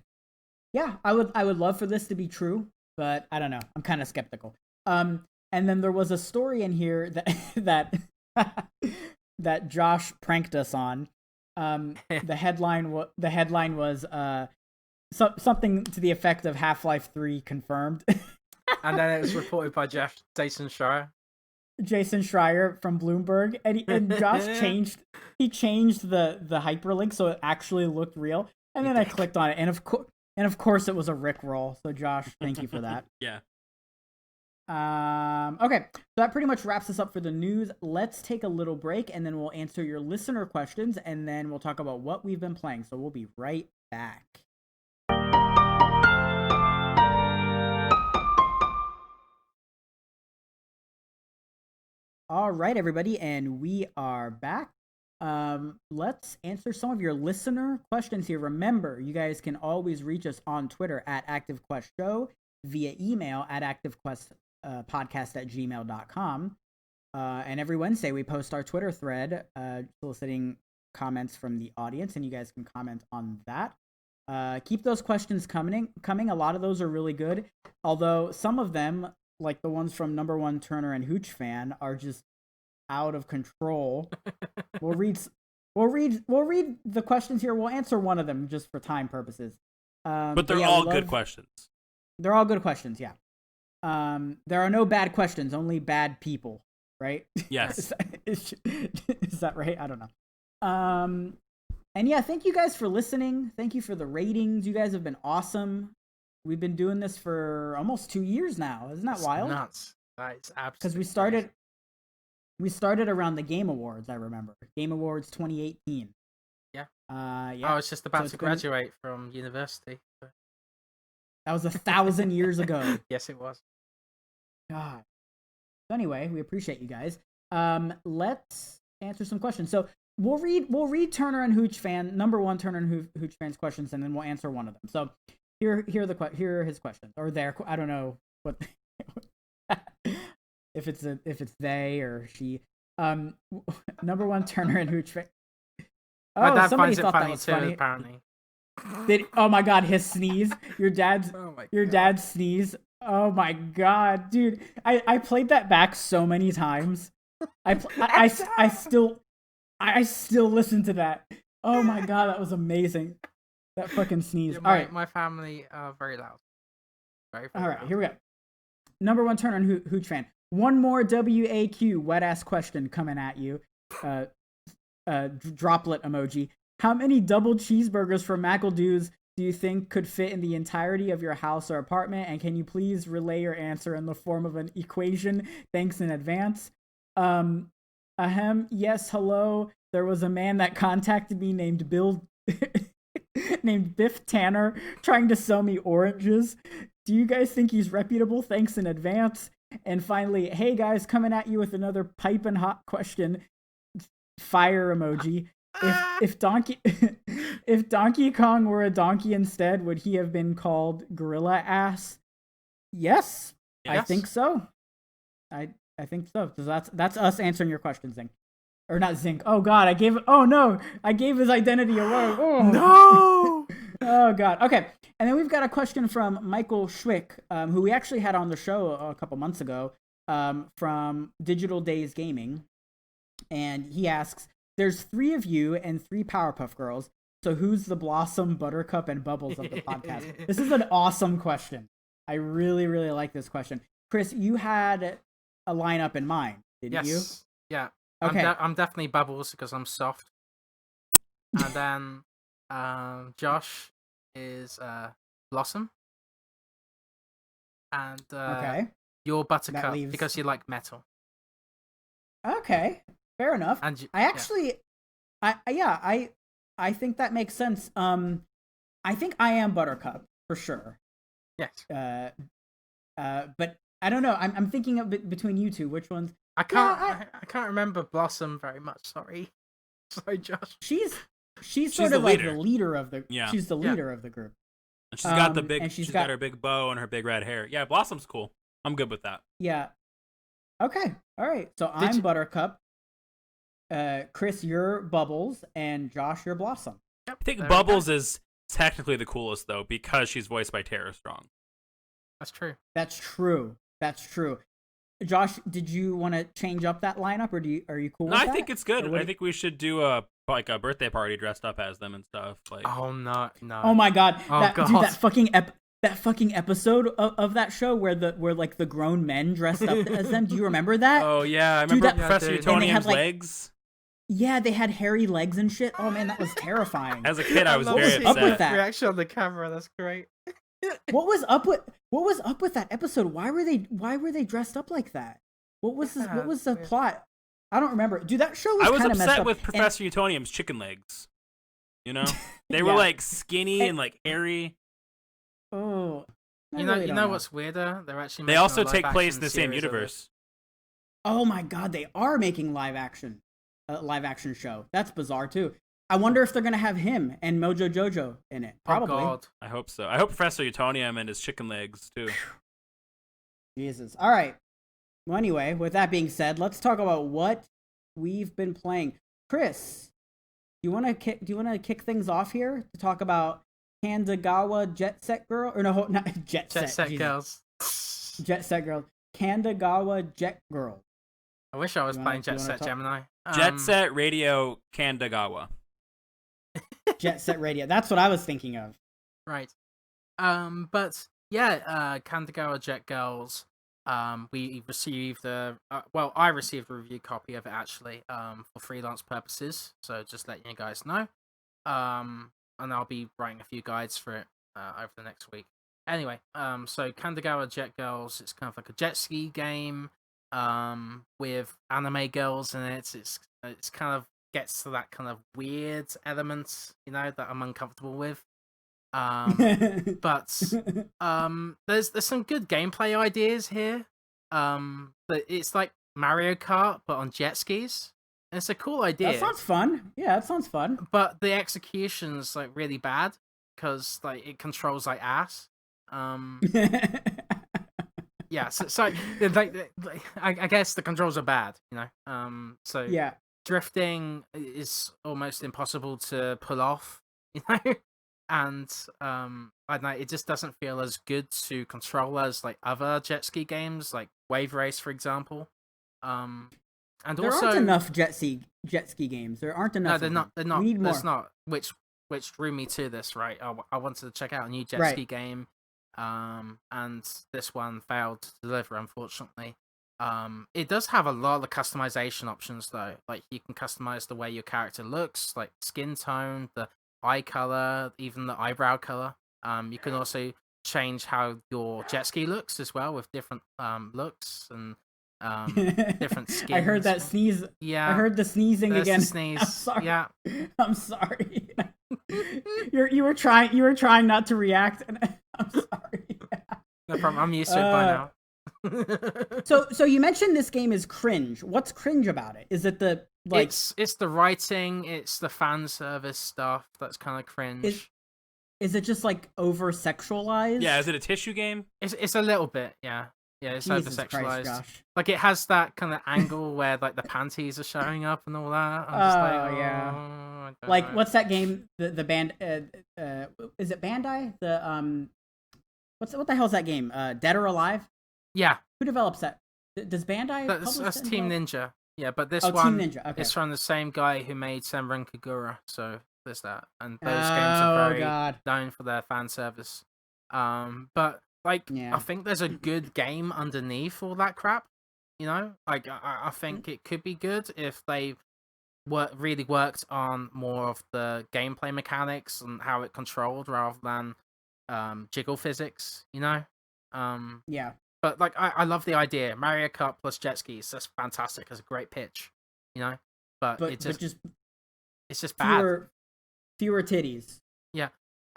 Yeah, I would love for this to be true, but I don't know. I'm kind of skeptical. And then there was a story in here that that Josh pranked us on. The headline was something to the effect of Half-Life 3 confirmed. And then it was reported by Jason Schreier. Jason Schreier from Bloomberg, and Josh changed the hyperlink so it actually looked real. And then I clicked on it, and of course it was a Rickroll. So Josh, thank you for that. Yeah. Okay, so that pretty much wraps us up for the news. Let's take a little break, and then we'll answer your listener questions, and then we'll talk about what we've been playing. So we'll be right back. All right, everybody, and we are back. Let's answer some of your listener questions here. Remember, you guys can always reach us on Twitter at ActiveQuestShow, via email at activequestpodcast@gmail.com. And every Wednesday we post our Twitter thread soliciting comments from the audience, and you guys can comment on that. Keep those questions coming. A lot of those are really good, although some of them, like the ones from Number One Turner and Hooch Fan, are just out of control. We'll read the questions here. We'll answer one of them just for time purposes. But they're all good questions. They're all good questions, yeah. There are no bad questions, only bad people, right? Yes. Is that right? I don't know. And yeah, thank you guys for listening. Thank you for the ratings. You guys have been awesome. We've been doing this for almost 2 years now. Isn't that wild? Nuts. That's absolutely because we started around the Game Awards. I remember Game Awards 2018. Yeah. Yeah. I was just about to graduate from university. So. That was 1,000 years ago. Yes, it was. God. So anyway, we appreciate you guys. Let's answer some questions. So we'll read Turner and Hooch Fan, Number One Turner and Hooch Fan's questions, and then we'll answer one of them. So here are his questions, or their. I don't know what if it's they or she. Number One Turner and Hooch Fan. My dad somebody finds thought it funny that was too, funny. apparently. Oh my god, his sneeze. Your dad's sneeze. Oh my god, dude. I played that back so many times. I still listen to that. Oh my god, that was amazing. That fucking sneeze. Yeah, all right. My family are very loud. Very all right, loud. here we go. Number One Turner and Hooch Fan. One more WAQ wet ass question coming at you. Droplet emoji. How many double cheeseburgers from McEldoos do you think could fit in the entirety of your house or apartment? And can you please relay your answer in the form of an equation? Thanks in advance. Yes, hello. There was a man that contacted me named named Biff Tanner trying to sell me oranges. Do you guys think he's reputable? Thanks in advance. And finally, hey guys, coming at you with another piping hot question. Fire emoji. If Donkey Kong were a donkey instead, would he have been called Gorilla Ass? Yes. I think so. I think so. So that's us answering your question, Zink. Or not Zink. Oh god, I gave his identity away. Oh no. Oh god. Okay. And then we've got a question from Michael Schwick, who we actually had on the show a couple months ago, from Digital Days Gaming. And he asks, there's 3 of you and 3 Powerpuff Girls, so who's the Blossom, Buttercup, and Bubbles of the podcast? This is an awesome question. I really, really like this question. Chris, you had a lineup in mind, didn't you? Yeah. Okay. I'm definitely Bubbles because I'm soft. And then Josh is Blossom. And okay. You're Buttercup because you like metal. Okay, fair enough. And I actually, I think that makes sense. I think I am Buttercup for sure. Yes. But I don't know. I'm thinking of between you two. Which ones? I can't remember Blossom very much. Sorry, Josh. She's sort of like the leader of the. Yeah. She's the leader of the group. And she's got the big. And she's got her big bow and her big red hair. Yeah, Blossom's cool. I'm good with that. Yeah. Okay. All right. So I'm Buttercup. Chris, you're Bubbles, and Josh, you're Blossom. Yep, I think Bubbles is technically the coolest though because she's voiced by Tara Strong. That's true. That's true. Josh, did you want to change up that lineup, or are you cool with that? I think it's good. I think we should do a birthday party dressed up as them and stuff. Like, oh no! Oh my god! God. Dude, that fucking episode of that show where like the grown men dressed up as them. Do you remember that? Oh yeah, I remember Professor Utonium's legs. Yeah, they had hairy legs and shit. Oh man, that was terrifying. As a kid, I was very upset. Up with that reaction on the camera? That's great. What was up with that episode? Why were they dressed up like that? What was the plot? I don't remember. Dude, that show was kind of messed up. I was upset with Professor Utonium's chicken legs. You know, they were like skinny and like hairy. Oh, you know what's weirder? They also take place in the same universe. Oh my god, they are making live action show. That's bizarre too. I wonder if they're gonna have him and Mojo Jojo in it. Probably. Oh god. I hope so. I hope Professor Utonium and his chicken legs too. Jesus. All right. Well, anyway, with that being said, let's talk about what we've been playing. Chris, do you want to kick things off here to talk about Kandagawa Jet Set Girl, or no, not Jet Set Girls. Jet Set Girl. Kandagawa Jet Girl. I wish I was playing Jet Set Gemini. Jet Set Radio Kandagawa. Jet Set Radio. That's what I was thinking of. Right. But yeah, Kandagawa Jet Girls. We received I received a review copy of it actually, for freelance purposes. So just letting you guys know. And I'll be writing a few guides for it over the next week. Anyway, so Kandagawa Jet Girls, it's kind of like a jet ski game, with anime girls in it. It's kind of gets to that kind of weird element, that I'm uncomfortable with. But there's some good gameplay ideas here. But it's like Mario Kart but on jet skis. And it's a cool idea. That sounds fun. Yeah, that sounds fun. But the execution's like really bad because like it controls like ass. Yeah, so like I guess the controls are bad, So yeah, drifting is almost impossible to pull off, and I don't know, it just doesn't feel as good to control as like other jet ski games, like Wave Race, for example. And there aren't enough jet ski games. There aren't enough. No, they're not. We need more. There's not. Which drew me to this, right? I wanted to check out a new jet ski game. And this one failed to deliver, unfortunately. It does have a lot of customization options though. Like you can customize the way your character looks, like skin tone, the eye color, even the eyebrow color. You can also change how your jet ski looks as well, with different looks and different skins. I heard that sneeze. Yeah, I heard the sneezing again. The sneeze. I'm sorry. Yeah, I'm sorry. you were trying not to react, and I'm sorry. No problem. I'm used to it by now. So you mentioned this game is cringe. What's cringe about it? Is it the like? It's the writing. It's the fan service stuff that's kind of cringe. Is it just like over sexualized? Yeah. Is it a tissue game? It's a little bit. Yeah. Yeah, it's over sexualized. Like it has that kind of angle where like the panties are showing up and all that. I'm just like, yeah. Like what's that game? The band is it Bandai? The what the hell's that game? Dead or Alive? Yeah. Who develops that? Does Bandai? That's Team Ninja. Yeah, but this one Team Ninja. Okay. It's from the same guy who made Senran Kagura. So there's that, and those games are very known for their fan service. But like, I think there's a good game underneath all that crap. Like I think it could be good if they really worked on more of the gameplay mechanics and how it controlled rather than jiggle physics. Yeah. But like, I love the idea. Mario Kart plus jet skis. That's fantastic. That's a great pitch, you know. But it's just bad. Fewer titties. Yeah.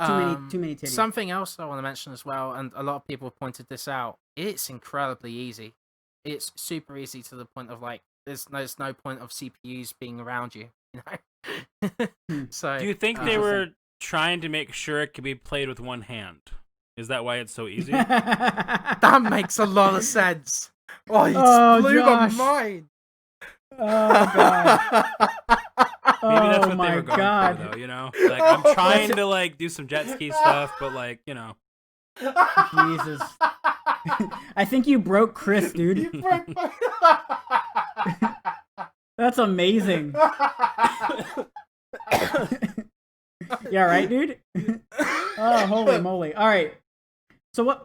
Too many titties. Something else I want to mention as well, and a lot of people have pointed this out. It's incredibly easy. It's super easy to the point of like, there's no point of CPUs being around you. You know. So do you think they were trying to make sure it could be played with one hand? Is that why it's so easy? That makes a lot of sense. Oh, you blew my mind. Oh god. Maybe that's what they were going for, though, you know? Like, I'm trying to, like, do some jet ski stuff, but, like, you know. Jesus. I think you broke Chris, dude. You broke my... That's amazing. Yeah, right, dude? Oh, holy moly. All right.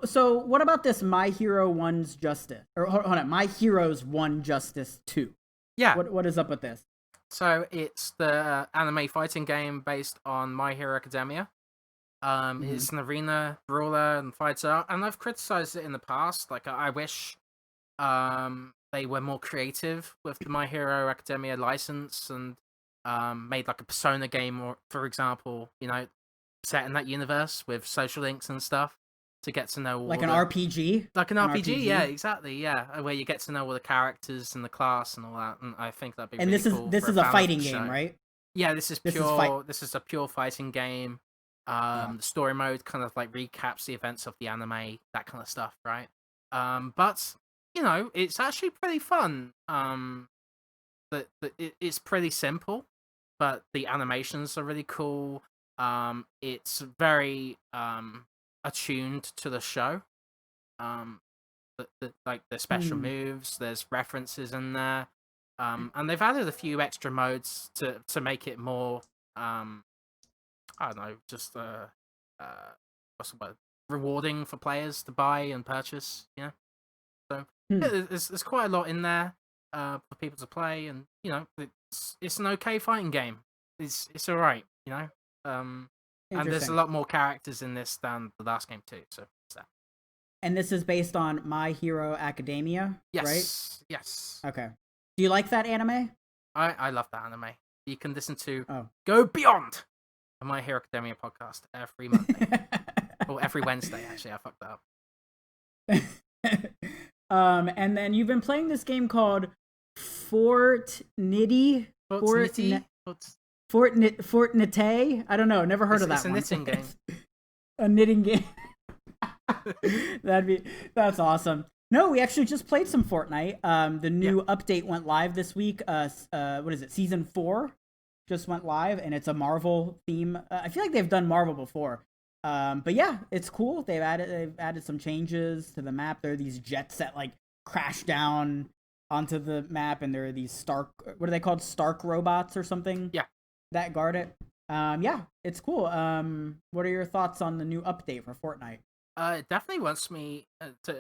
So what about this My Hero 1's Justice? Or hold on, My Heroes 1 Justice 2? Yeah. What is up with this? So it's the anime fighting game based on My Hero Academia. It's an arena brawler and fighter, and I've criticized it in the past. Like, I wish they were more creative with the My Hero Academia license and made like a Persona game, or for example, you know, set in that universe with social links and stuff to get to know all like an RPG. Like an RPG, yeah, exactly, yeah, where you get to know all the characters and the class and all that. And I think that'd be. And really cool this is a fighting game, right? Yeah, this is a pure fighting game. The story mode kind of like recaps the events of the anime, that kind of stuff, right? But you know, it's actually pretty fun. It's pretty simple, but the animations are really cool. It's very attuned to the show. Like the special moves, there's references in there. And they've added a few extra modes to make it more I don't know, just what's the word? Rewarding for players to buy and purchase, you know. So yeah, there's quite a lot in there for people to play, and you know, it's an okay fighting game. It's all right, you know. And there's a lot more characters in this than the last game too. So it's that. And this is based on My Hero Academia, right? Yes. Okay. Do you like that anime? I love that anime. You can listen to Go Beyond, a My Hero Academia podcast every Monday. Or every Wednesday, actually. I fucked that up. And then you've been playing this game called Fortnite. I don't know. Never heard of that. It's a knitting game. A knitting game. That's awesome. No, we actually just played some Fortnite. The new update went live this week. What is it? Season 4 just went live, and it's a Marvel theme. I feel like they've done Marvel before. But yeah, it's cool. They've added some changes to the map. There are these jets that like crash down onto the map, and there are these Stark. What are they called? Stark robots or something? Yeah, that guard it. Yeah, it's cool. What are your thoughts on the new update for Fortnite? It definitely wants me to.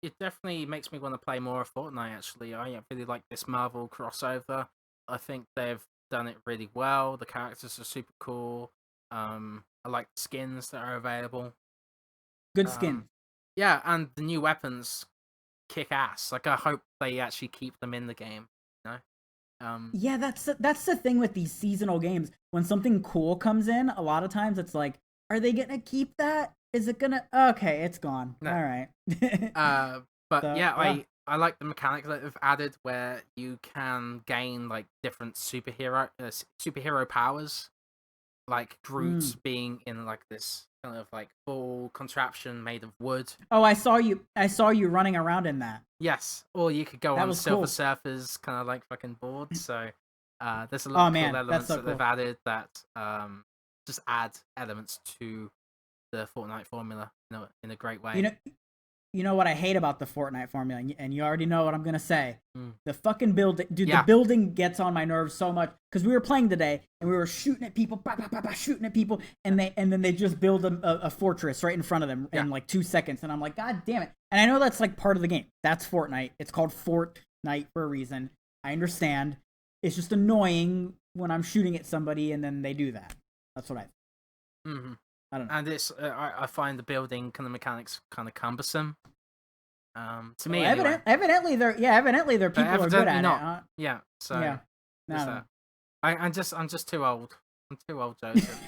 It definitely makes me want to play more of Fortnite. Actually, I really like this Marvel crossover. I think they've done it really well. The characters are super cool. I like the skins that are available. Good skin. Yeah, and the new weapons kick ass. Like, I hope they actually keep them in the game. You know? Yeah, that's the thing with these seasonal games. When something cool comes in, a lot of times it's like, are they gonna keep that? Is it gonna? Okay, it's gone. No. All right. But so, yeah, I like the mechanic that they've added where you can gain like different superhero powers, like Groot being in like this kind of like full contraption made of wood. Oh, I saw you running around in that. Yes, or you could go on Silver Surfer's kind of like fucking board. So there's a lot of cool elements that they've added that just add elements to the Fortnite formula in a great way. You know what I hate about the Fortnite formula, and you already know what I'm gonna say. The fucking building, dude. Yeah. The building gets on my nerves so much because we were playing today and we were shooting at people, shooting at people, and then they just build a fortress right in front of them in like 2 seconds, and I'm like, God damn it! And I know that's like part of the game. That's Fortnite. It's called Fortnite for a reason. I understand. It's just annoying when I'm shooting at somebody and then they do that. That's what I think. I don't know. And it's I find the building kind of mechanics kind of cumbersome. To me, evidently they're people are good at not. it. Yeah. So yeah, no. I'm just too old. I'm too old, Joseph.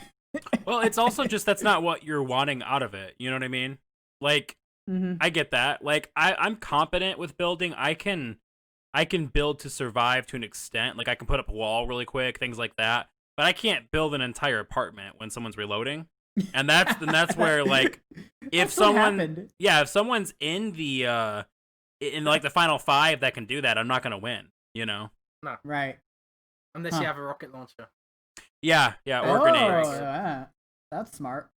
Well, it's also just that's not what you're wanting out of it. You know what I mean? Like, I get that. Like, I'm competent with building. I can build to survive to an extent. Like, I can put up a wall really quick, things like that. But I can't build an entire apartment when someone's reloading. And that's where, like, if someone's in the like the final 5 that can do that, I'm not gonna win. You know? No. Right. Unless you have a rocket launcher. Yeah, or grenades. Yeah. That's smart.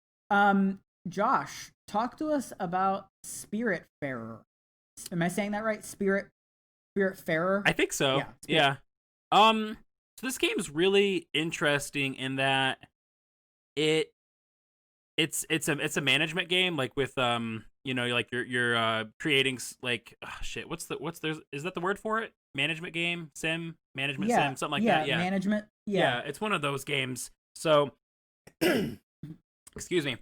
Josh, talk to us about Spiritfarer. Am I saying that right? Spiritfarer? I think so. Yeah. So this game is really interesting in that it's a management game, like with like you're creating like is that the word for it? Management game, sim, management sim, something like that. Yeah, management. Yeah, it's one of those games. So, excuse me.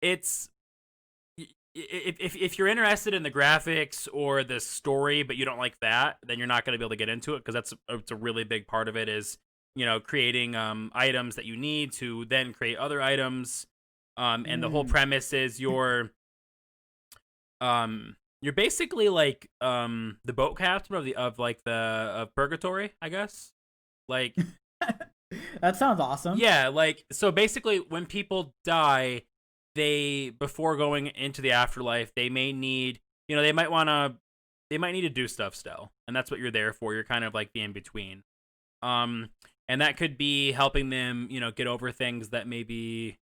It's if you're interested in the graphics or the story, but you don't like that, then you're not going to be able to get into it because it's a really big part of it is creating items that you need to then create other items. And the whole premise is you're basically like the boat captain of Purgatory, I guess. Like that sounds awesome. Yeah, like so basically when people die, they before going into the afterlife, they may need they might need to do stuff still. And that's what you're there for. You're kind of like the in between. And that could be helping them, get over things that maybe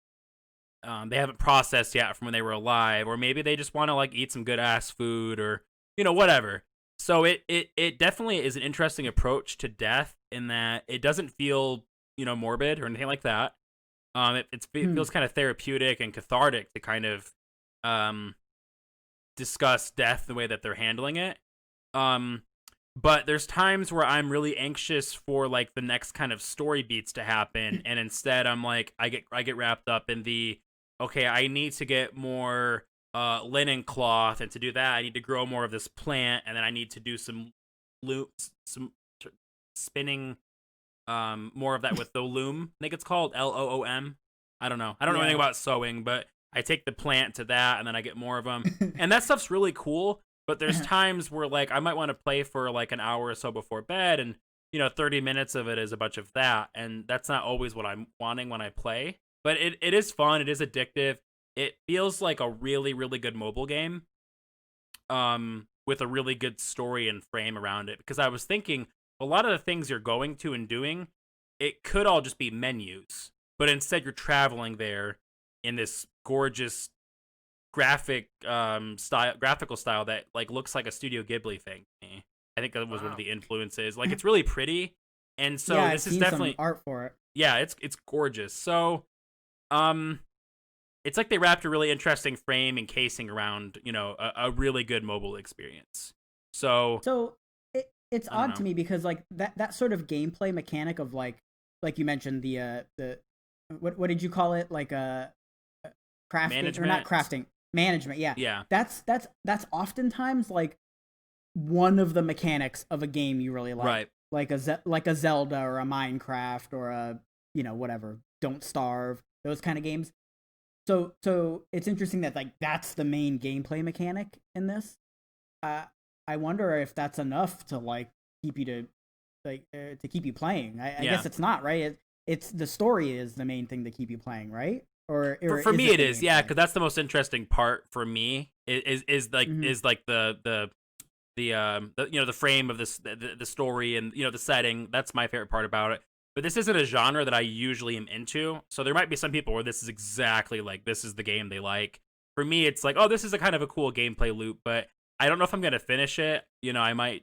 they haven't processed yet from when they were alive, or maybe they just want to like eat some good ass food or whatever. So it definitely is an interesting approach to death in that it doesn't feel morbid or anything like that. It feels kind of therapeutic and cathartic to kind of discuss death the way that they're handling it. But there's times where I'm really anxious for like the next kind of story beats to happen, and instead I'm like I get wrapped up in the okay, I need to get more linen cloth, and to do that I need to grow more of this plant, and then I need to do some spinning more of that with the loom. I think it's called LOOM. I don't know anything about sewing, but I take the plant to that and then I get more of them. And that stuff's really cool, but there's times where like I might want to play for like an hour or so before bed, and 30 minutes of it is a bunch of that, and that's not always what I'm wanting when I play. But it is fun, it is addictive. It feels like a really, really good mobile game. With a really good story and frame around it. Because I was thinking a lot of the things you're going to and doing, it could all just be menus. But instead you're traveling there in this gorgeous graphical style that like looks like a Studio Ghibli thing to me. I think that was one of the influences. Like it's really pretty. And so this is definitely some art for it. Yeah, it's gorgeous. So it's like they wrapped a really interesting frame and casing around, a really good mobile experience. So it's odd to me because like that sort of gameplay mechanic of like you mentioned the what did you call it, like crafting management. Or not crafting management? Yeah. That's oftentimes like one of the mechanics of a game you really like, right? Like a Zelda or a Minecraft or a whatever, Don't Starve, those kind of games. So it's interesting that like that's the main gameplay mechanic in this. I wonder if that's enough to like keep you to keep you playing. I guess it's not, right? It's the story is the main thing to keep you playing, right? Or for me it is, yeah, because that's the most interesting part for me. Is like the frame of the story and the setting. That's my favorite part about it. But this isn't a genre that I usually am into. So there might be some people where this is exactly like this is the game they like. For me, it's like, oh, this is a kind of a cool gameplay loop, but I don't know if I'm gonna finish it. I might,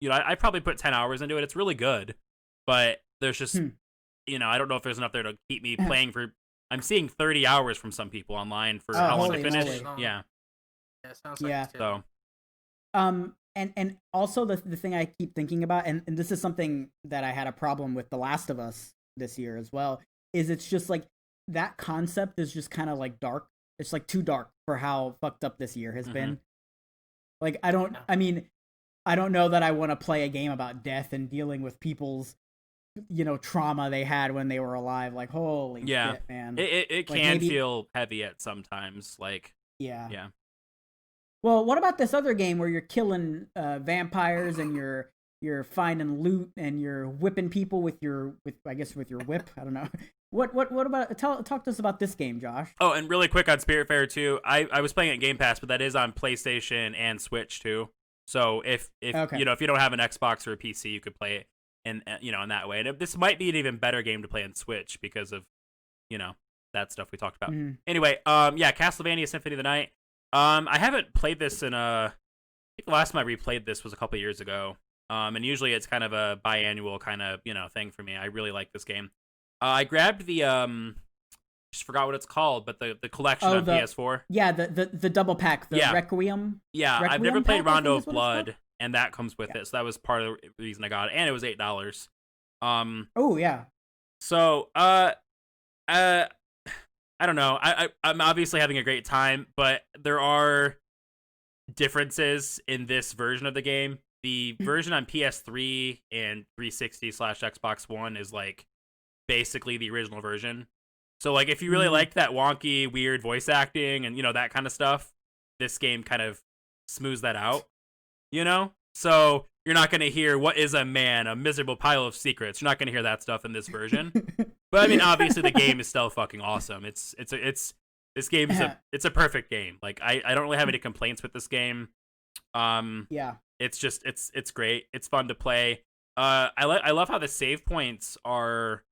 I probably put 10 hours into it. It's really good, but there's just, I don't know if there's enough there to keep me playing for. I'm seeing 30 hours from some people online for how long to finish. Yeah. Yeah, sounds like so. And also the thing I keep thinking about, and this is something that I had a problem with The Last of Us this year as well, is it's just like that concept is just kind of like dark. It's like too dark for how fucked up this year has been. Like I don't. I mean, I don't know that I want to play a game about death and dealing with people's, trauma they had when they were alive. Like, holy shit, man. It like, can feel heavy at sometimes. Like, yeah. Well, what about this other game where you're killing vampires and you're finding loot and you're whipping people with your whip? I don't know. What about talk to us about this game, Josh? Oh, and really quick on Spiritfarer 2, I was playing at Game Pass, but that is on PlayStation and Switch too. So if okay. if you don't have an Xbox or a PC, you could play it in that way. And this might be an even better game to play on Switch because of that stuff we talked about. Mm-hmm. Anyway, Castlevania Symphony of the Night. I haven't played this in I think the last time I replayed this was a couple years ago. And usually it's kind of a biannual kind of thing for me. I really like this game. I grabbed the just forgot what it's called, but the collection on PS4. Yeah, the double pack, the Requiem. Yeah, Requiem I've never played pack, Rondo of Blood, and that comes with it. So that was part of the reason I got it, and it was $8. Oh yeah. So I don't know. I'm obviously having a great time, but there are differences in this version of the game. The version on PS3 and 360/Xbox One is like basically the original version. So like if you really liked that wonky, weird voice acting and that kind of stuff, this game kind of smooths that out. So you're not going to hear "What is a man? A miserable pile of secrets." You're not going to hear that stuff in this version. But I mean, obviously the game is still fucking awesome. This game is it's a perfect game. Like I don't really have any complaints with this game. Yeah. It's just it's great. It's fun to play. I love how the save points are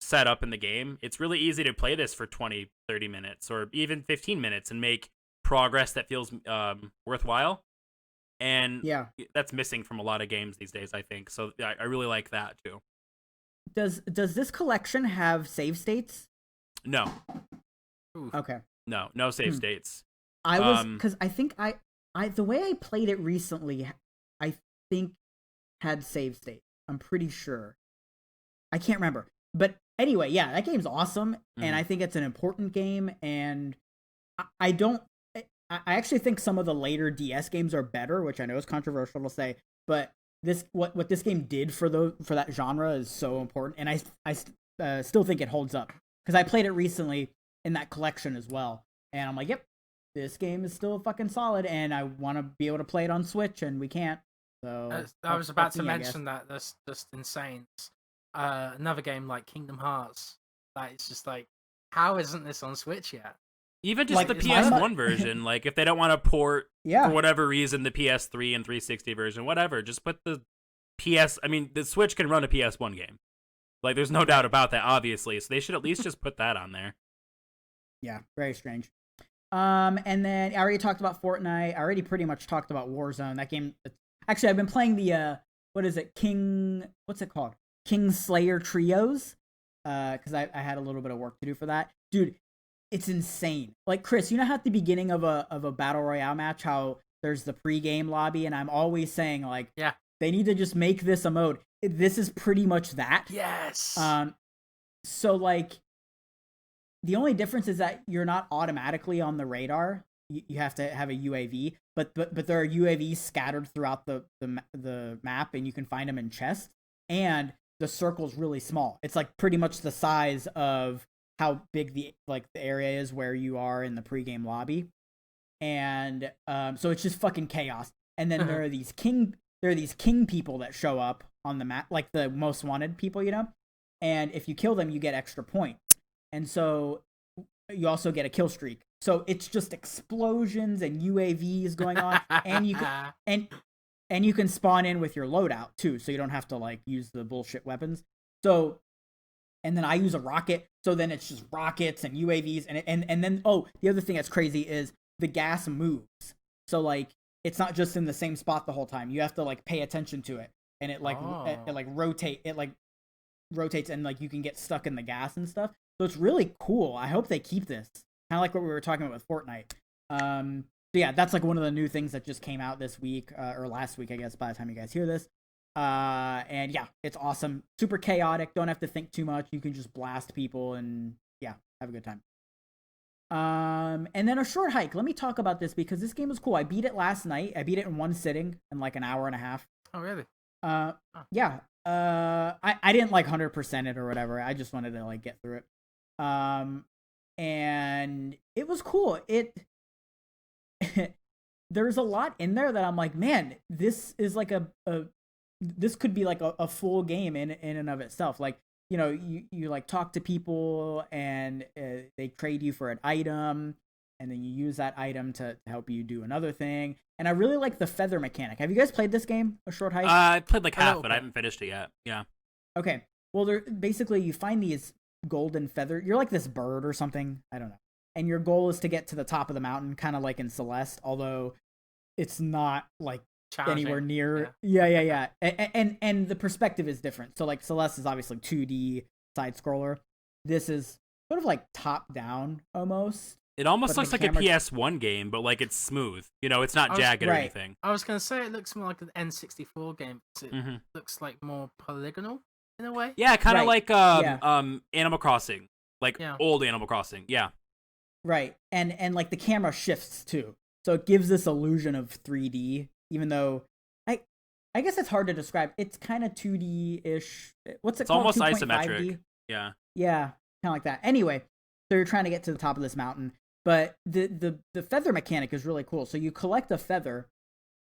set up in the game. It's really easy to play this for 20, 30 minutes or even 15 minutes and make progress that feels worthwhile. And that's missing from a lot of games these days, I think. So I really like that too. Does this collection have save states? No. Oof. Okay. No save states. I was because I think I the way I played it recently, I think had save state. I'm pretty sure. I can't remember, but anyway, yeah, that game's awesome, and I think it's an important game. And I actually think some of the later DS games are better, which I know is controversial to say, but what this game did for that genre is so important, and I still think it holds up because I played it recently in that collection as well, and I'm like, yep, this game is still fucking solid, and I want to be able to play it on Switch, and we can't. So I was about to mention that. That's just insane. Another game like Kingdom Hearts, that it's just like, how isn't this on Switch yet? Even just the PS1 version, like if they don't want to port for whatever reason the PS3 and 360 version, whatever, just put the the Switch can run a PS1 game. Like there's no doubt about that, obviously. So they should at least just put that on there. Yeah, very strange. And then I already talked about Fortnite. I already pretty much talked about Warzone. That game. Actually, I've been playing the what is it? What's it called? King Slayer Trios. Because I had a little bit of work to do for that, dude. It's insane. Like Chris, you know how at the beginning of a battle royale match, how there's the pre-game lobby, and I'm always saying like, they need to just make this a mode. This is pretty much that. Yes. So like, the only difference is that you're not automatically on the radar. You have to have a UAV, but there are UAVs scattered throughout the map, and you can find them in chests. And the circle's really small. It's like pretty much the size of how big the area is where you are in the pregame lobby, and so it's just fucking chaos. And then there are these king people that show up on the map, like the most wanted people, and if you kill them, you get extra points, and so you also get a kill streak. So it's just explosions and UAVs going on, and you can and you can spawn in with your loadout too, so you don't have to like use the bullshit weapons. So. And then I use a rocket, so then it's just rockets and UAVs, and then the other thing that's crazy is the gas moves. So like it's not just in the same spot the whole time. You have to like pay attention to it, and it rotates, and like you can get stuck in the gas and stuff. So it's really cool. I hope they keep this, kind of like what we were talking about with Fortnite. So yeah, that's like one of the new things that just came out this week or last week, I guess, by the time you guys hear this. And yeah, it's awesome. Super chaotic. Don't have to think too much. You can just blast people and have a good time. And then a short hike. Let me talk about this because this game was cool. I beat it last night. I beat it in one sitting in like an hour and a half. Oh, really? Yeah. I didn't like 100% it or whatever. I just wanted to like get through it. And it was cool. There's a lot in there that I'm like, man, this is like this could be like a full game in and of itself. Like, you like talk to people and they trade you for an item, and then you use that item to help you do another thing. And I really like the feather mechanic. Have you guys played this game, A Short Hike? I played like half, but I haven't finished it yet. Yeah. Okay. Well, basically you find these golden feather. You're like this bird or something. I don't know. And your goal is to get to the top of the mountain, kind of like in Celeste, although it's not like anywhere near. Yeah. And the perspective is different. So like Celeste is obviously 2D side scroller. This is sort of like top down almost. It almost looks like a PS1 game, but like it's smooth. It's not jagged or anything. I was gonna say it looks more like an N64 game. It looks like more polygonal in a way. Yeah, kind of like Animal Crossing, like old Animal Crossing. Yeah. Right, and like the camera shifts too, so it gives this illusion of 3D. Even though I guess it's hard to describe. It's kind of 2D-ish. What's it called? It's almost isometric. Yeah. Yeah, kind of like that. Anyway, so you're trying to get to the top of this mountain. But the feather mechanic is really cool. So you collect a feather,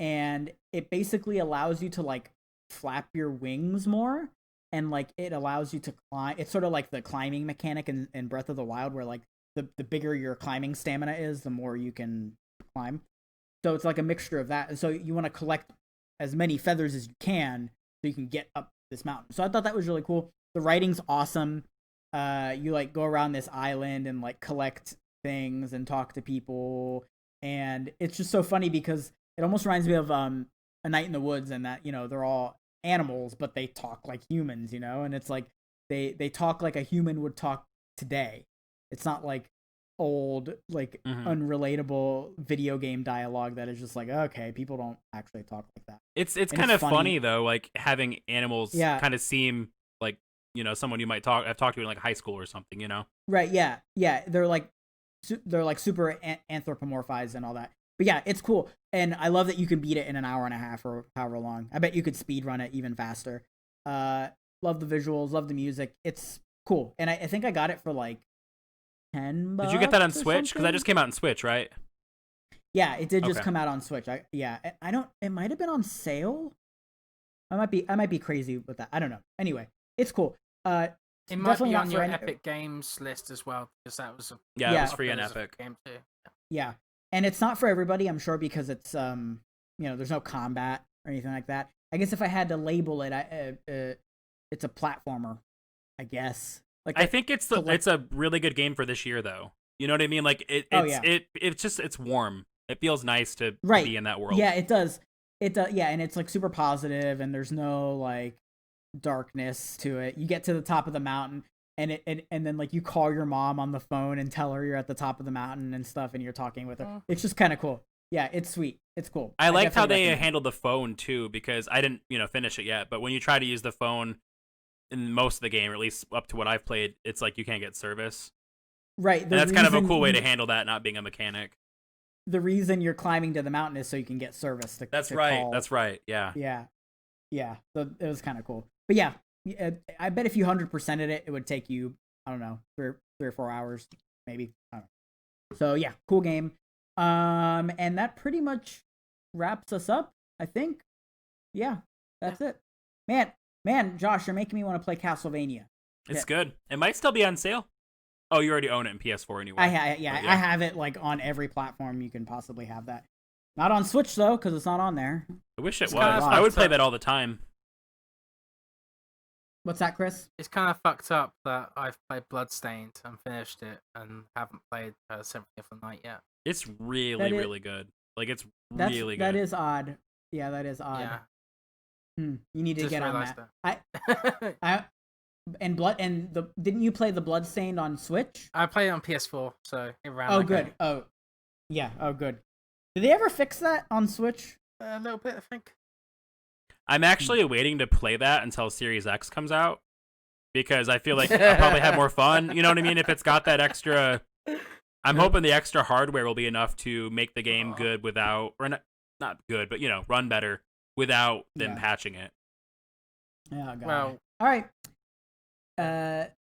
and it basically allows you to like flap your wings more, and like it allows you to climb. It's sort of like the climbing mechanic in Breath of the Wild, where like the bigger your climbing stamina is, the more you can climb. So it's like a mixture of that. And so you want to collect as many feathers as you can so you can get up this mountain. So I thought that was really cool. The writing's awesome. You like go around this island and like collect things and talk to people, and it's just so funny because it almost reminds me of A Night in the Woods, and that they're all animals but they talk like humans, and it's like they talk like a human would talk today. It's not like old like unrelatable video game dialogue that is just like, okay, people don't actually talk like that. It's kind of funny though, like having animals kind of seem like someone you might have talked to in like high school or something, Right? Yeah. They're like super anthropomorphized and all that. But yeah, it's cool, and I love that you can beat it in an hour and a half or however long. I bet you could speed run it even faster. Love the visuals, love the music. It's cool, and I think I got it for like $10. Did you get that on Switch? Because that just came out on Switch, right? Yeah, it did just come out on Switch. I don't. It might have been on sale. I might be crazy with that. I don't know. Anyway, it's cool. It might be on your Epic Games list as well, because that was it was free on Epic game too. Yeah, and it's not for everybody, I'm sure, because it's there's no combat or anything like that. I guess if I had to label it, it's a platformer, I guess. Like I think it's a really good game for this year, though. You know what I mean? Like it's warm. It feels nice to be in that world. Yeah, it does. It does. Yeah, and it's like super positive, and there's no like darkness to it. You get to the top of the mountain, and then like you call your mom on the phone and tell her you're at the top of the mountain and stuff, and you're talking with her. It's just kind of cool. Yeah, it's sweet. It's cool. I liked how they handled the phone too, because I didn't finish it yet, but when you try to use the phone in most of the game, or at least up to what I've played, it's like you can't get service. Right. And that's kind of a cool way to handle that, not being a mechanic. The reason you're climbing to the mountain is so you can get service. That's right. That's right. Yeah. Yeah. So it was kind of cool. But yeah, I bet if you 100%ed it, it would take you, I don't know, 3 or 4 hours, maybe. I don't know. So yeah, cool game. And that pretty much wraps us up, I think. Yeah, that's it. Man, Josh, you're making me want to play Castlevania. It's good. It might still be on sale. Oh, you already own it in PS4 anyway. I have it like on every platform you can possibly have that. Not on Switch though, because it's not on there. I wish it was. I would play that all the time. What's that, Chris? It's kind of fucked up that I've played Bloodstained and finished it and haven't played Symphony of the Night yet. It's really good. Like it's really good. That is odd. Yeah, that is odd. Yeah. You need to get on that. Didn't you play the Bloodstained on Switch? I played it on PS4, so it ran. Oh, good. Game. Oh, yeah. Oh, good. Did they ever fix that on Switch? A little bit, I think. I'm actually waiting to play that until Series X comes out, because I feel like I'll probably have more fun. You know what I mean? If it's got that extra I'm hoping the extra hardware will be enough to make the game good without, or not good, but run better without them patching it. Yeah. Well, all right. That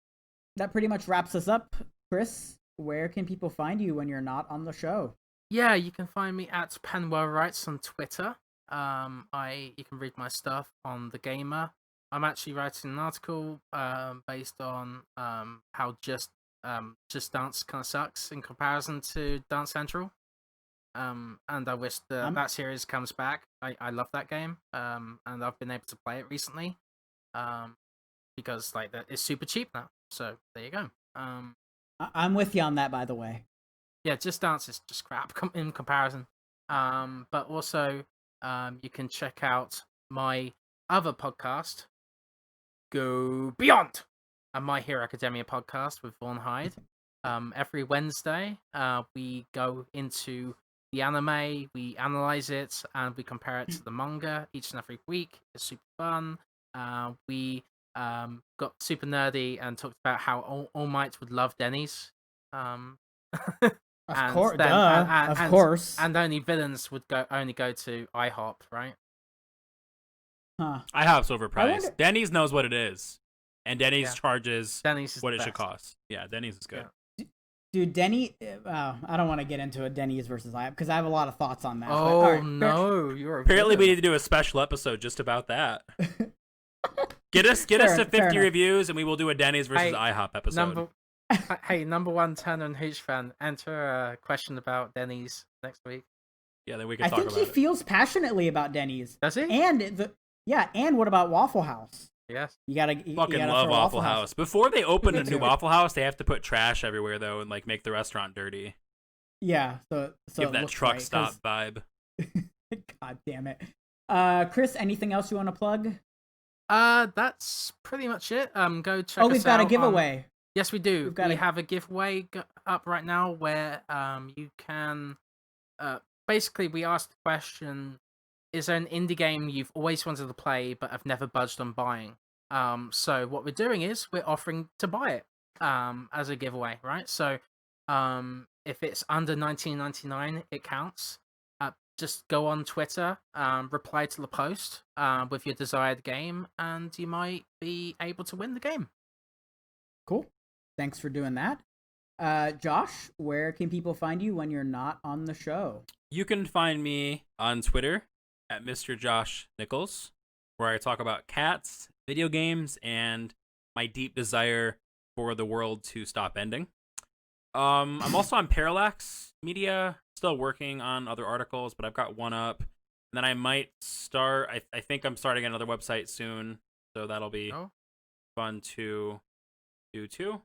pretty much wraps us up. Chris, where can people find you when you're not on the show? Yeah, you can find me at Penwell Writes on Twitter. You can read my stuff on The Gamer. I'm actually writing an article based on how Just Dance kind of sucks in comparison to Dance Central. And I wish that series comes back. I love that game. And I've been able to play it recently. Because it's super cheap now. So there you go. I'm with you on that, by the way. Yeah, Just Dance is just crap in comparison. But also, you can check out my other podcast, Go Beyond, a My Hero Academia podcast with Vaughn Hyde. Every Wednesday, we go into the anime, we analyze it, and we compare it to the manga each and every week. It's super fun. We got super nerdy and talked about how All Might would love Denny's. Of course. And only villains would only go to IHOP, right? Huh. IHOP's overpriced. Denny's knows what it is, and Denny's charges Denny's what it should cost. Yeah, Denny's is good. Yeah. Dude, I don't want to get into a Denny's versus IHOP because I have a lot of thoughts on that. Oh, no. Apparently we need to do a special episode just about that. Get us to 50 reviews, and we will do a Denny's versus IHOP episode. Number one Turner and Hooch fan, enter a question about Denny's next week. Yeah, then we can talk about it. I think he feels passionately about Denny's. Does he? And what about Waffle House? Yes. You gotta love Waffle House. Before they open a new Waffle House, they have to put trash everywhere though, and make the restaurant dirty. Yeah, so give that truck stop vibe. God damn it, Chris. Anything else you want to plug? That's pretty much it. Go check. We've got a giveaway. Yes, we do. We have a giveaway up right now where you can. Basically, we asked the question: is there an indie game you've always wanted to play but have never budged on buying? So what we're doing is we're offering to buy it as a giveaway, right? So if it's under $19.99, it counts. Just go on Twitter, reply to the post with your desired game, and you might be able to win the game. Cool. Thanks for doing that. Josh, where can people find you when you're not on the show? You can find me on Twitter at Mr. Josh Nichols, where I talk about cats, video games, and my deep desire for the world to stop ending. I'm also on Parallax Media, still working on other articles, but I've got one up. And then I might start, I think I'm starting another website soon, so that'll be fun to do too.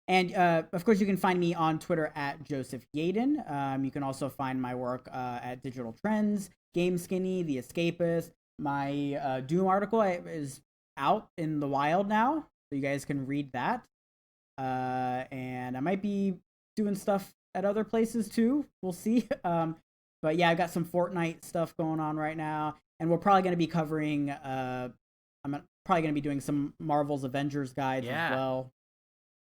And, of course, you can find me on Twitter at Joseph Yaden. You can also find my work at Digital Trends, Game Skinny, The Escapist. My Doom article is out in the wild now, so you guys can read that. And I might be doing stuff at other places, too. We'll see. But, yeah, I've got some Fortnite stuff going on right now. And we're probably going to be covering... I'm probably going to be doing some Marvel's Avengers guides as well.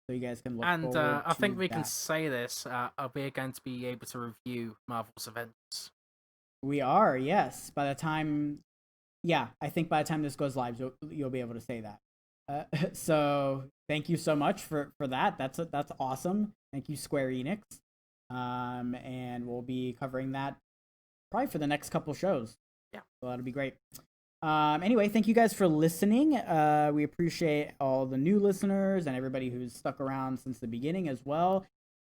So you guys can look forward to I think we that. can say this. We're going to be able to review Marvel's Avengers. We are, yes. By the time... Yeah, I think by the time this goes live, you'll be able to say that. So thank you so much for that. That's awesome. Thank you, Square Enix. And we'll be covering that probably for the next couple shows. Yeah. So that'll be great. Anyway, thank you guys for listening. We appreciate all the new listeners and everybody who's stuck around since the beginning as well.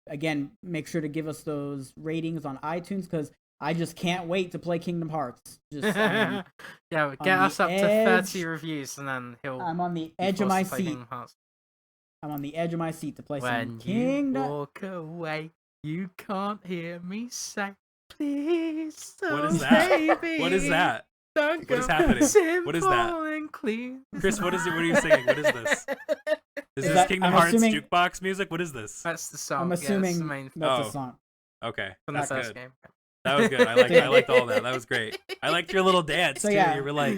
Again, make sure to give us those ratings on iTunes because I just can't wait to play Kingdom Hearts. Just, yeah, get us up to 30 reviews and then I'm on the edge of my seat. I'm on the edge of my seat to play some Kingdom. When you walk away, you can't hear me say, please don't. What is that? Baby. What is that? Don't what is happening? What is that? Clean. Chris, what is it? What are you singing? What is this? Is this Kingdom Hearts jukebox music? What is this? That's the song. I'm assuming that's the song. Okay, from that's the first good. game. That was good. I liked all that. That was great. I liked your little dance too. Yeah. You were like.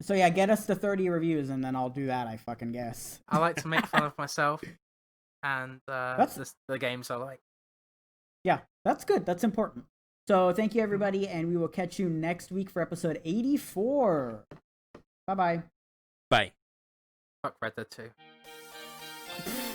So yeah, get us to 30 reviews and then I'll do that. I fucking guess. I like to make fun of myself. and the games are like. Yeah, that's good. That's important. So thank you, everybody, and we will catch you next week for episode 84. Bye-bye. Bye. Fuck Red Dead 2.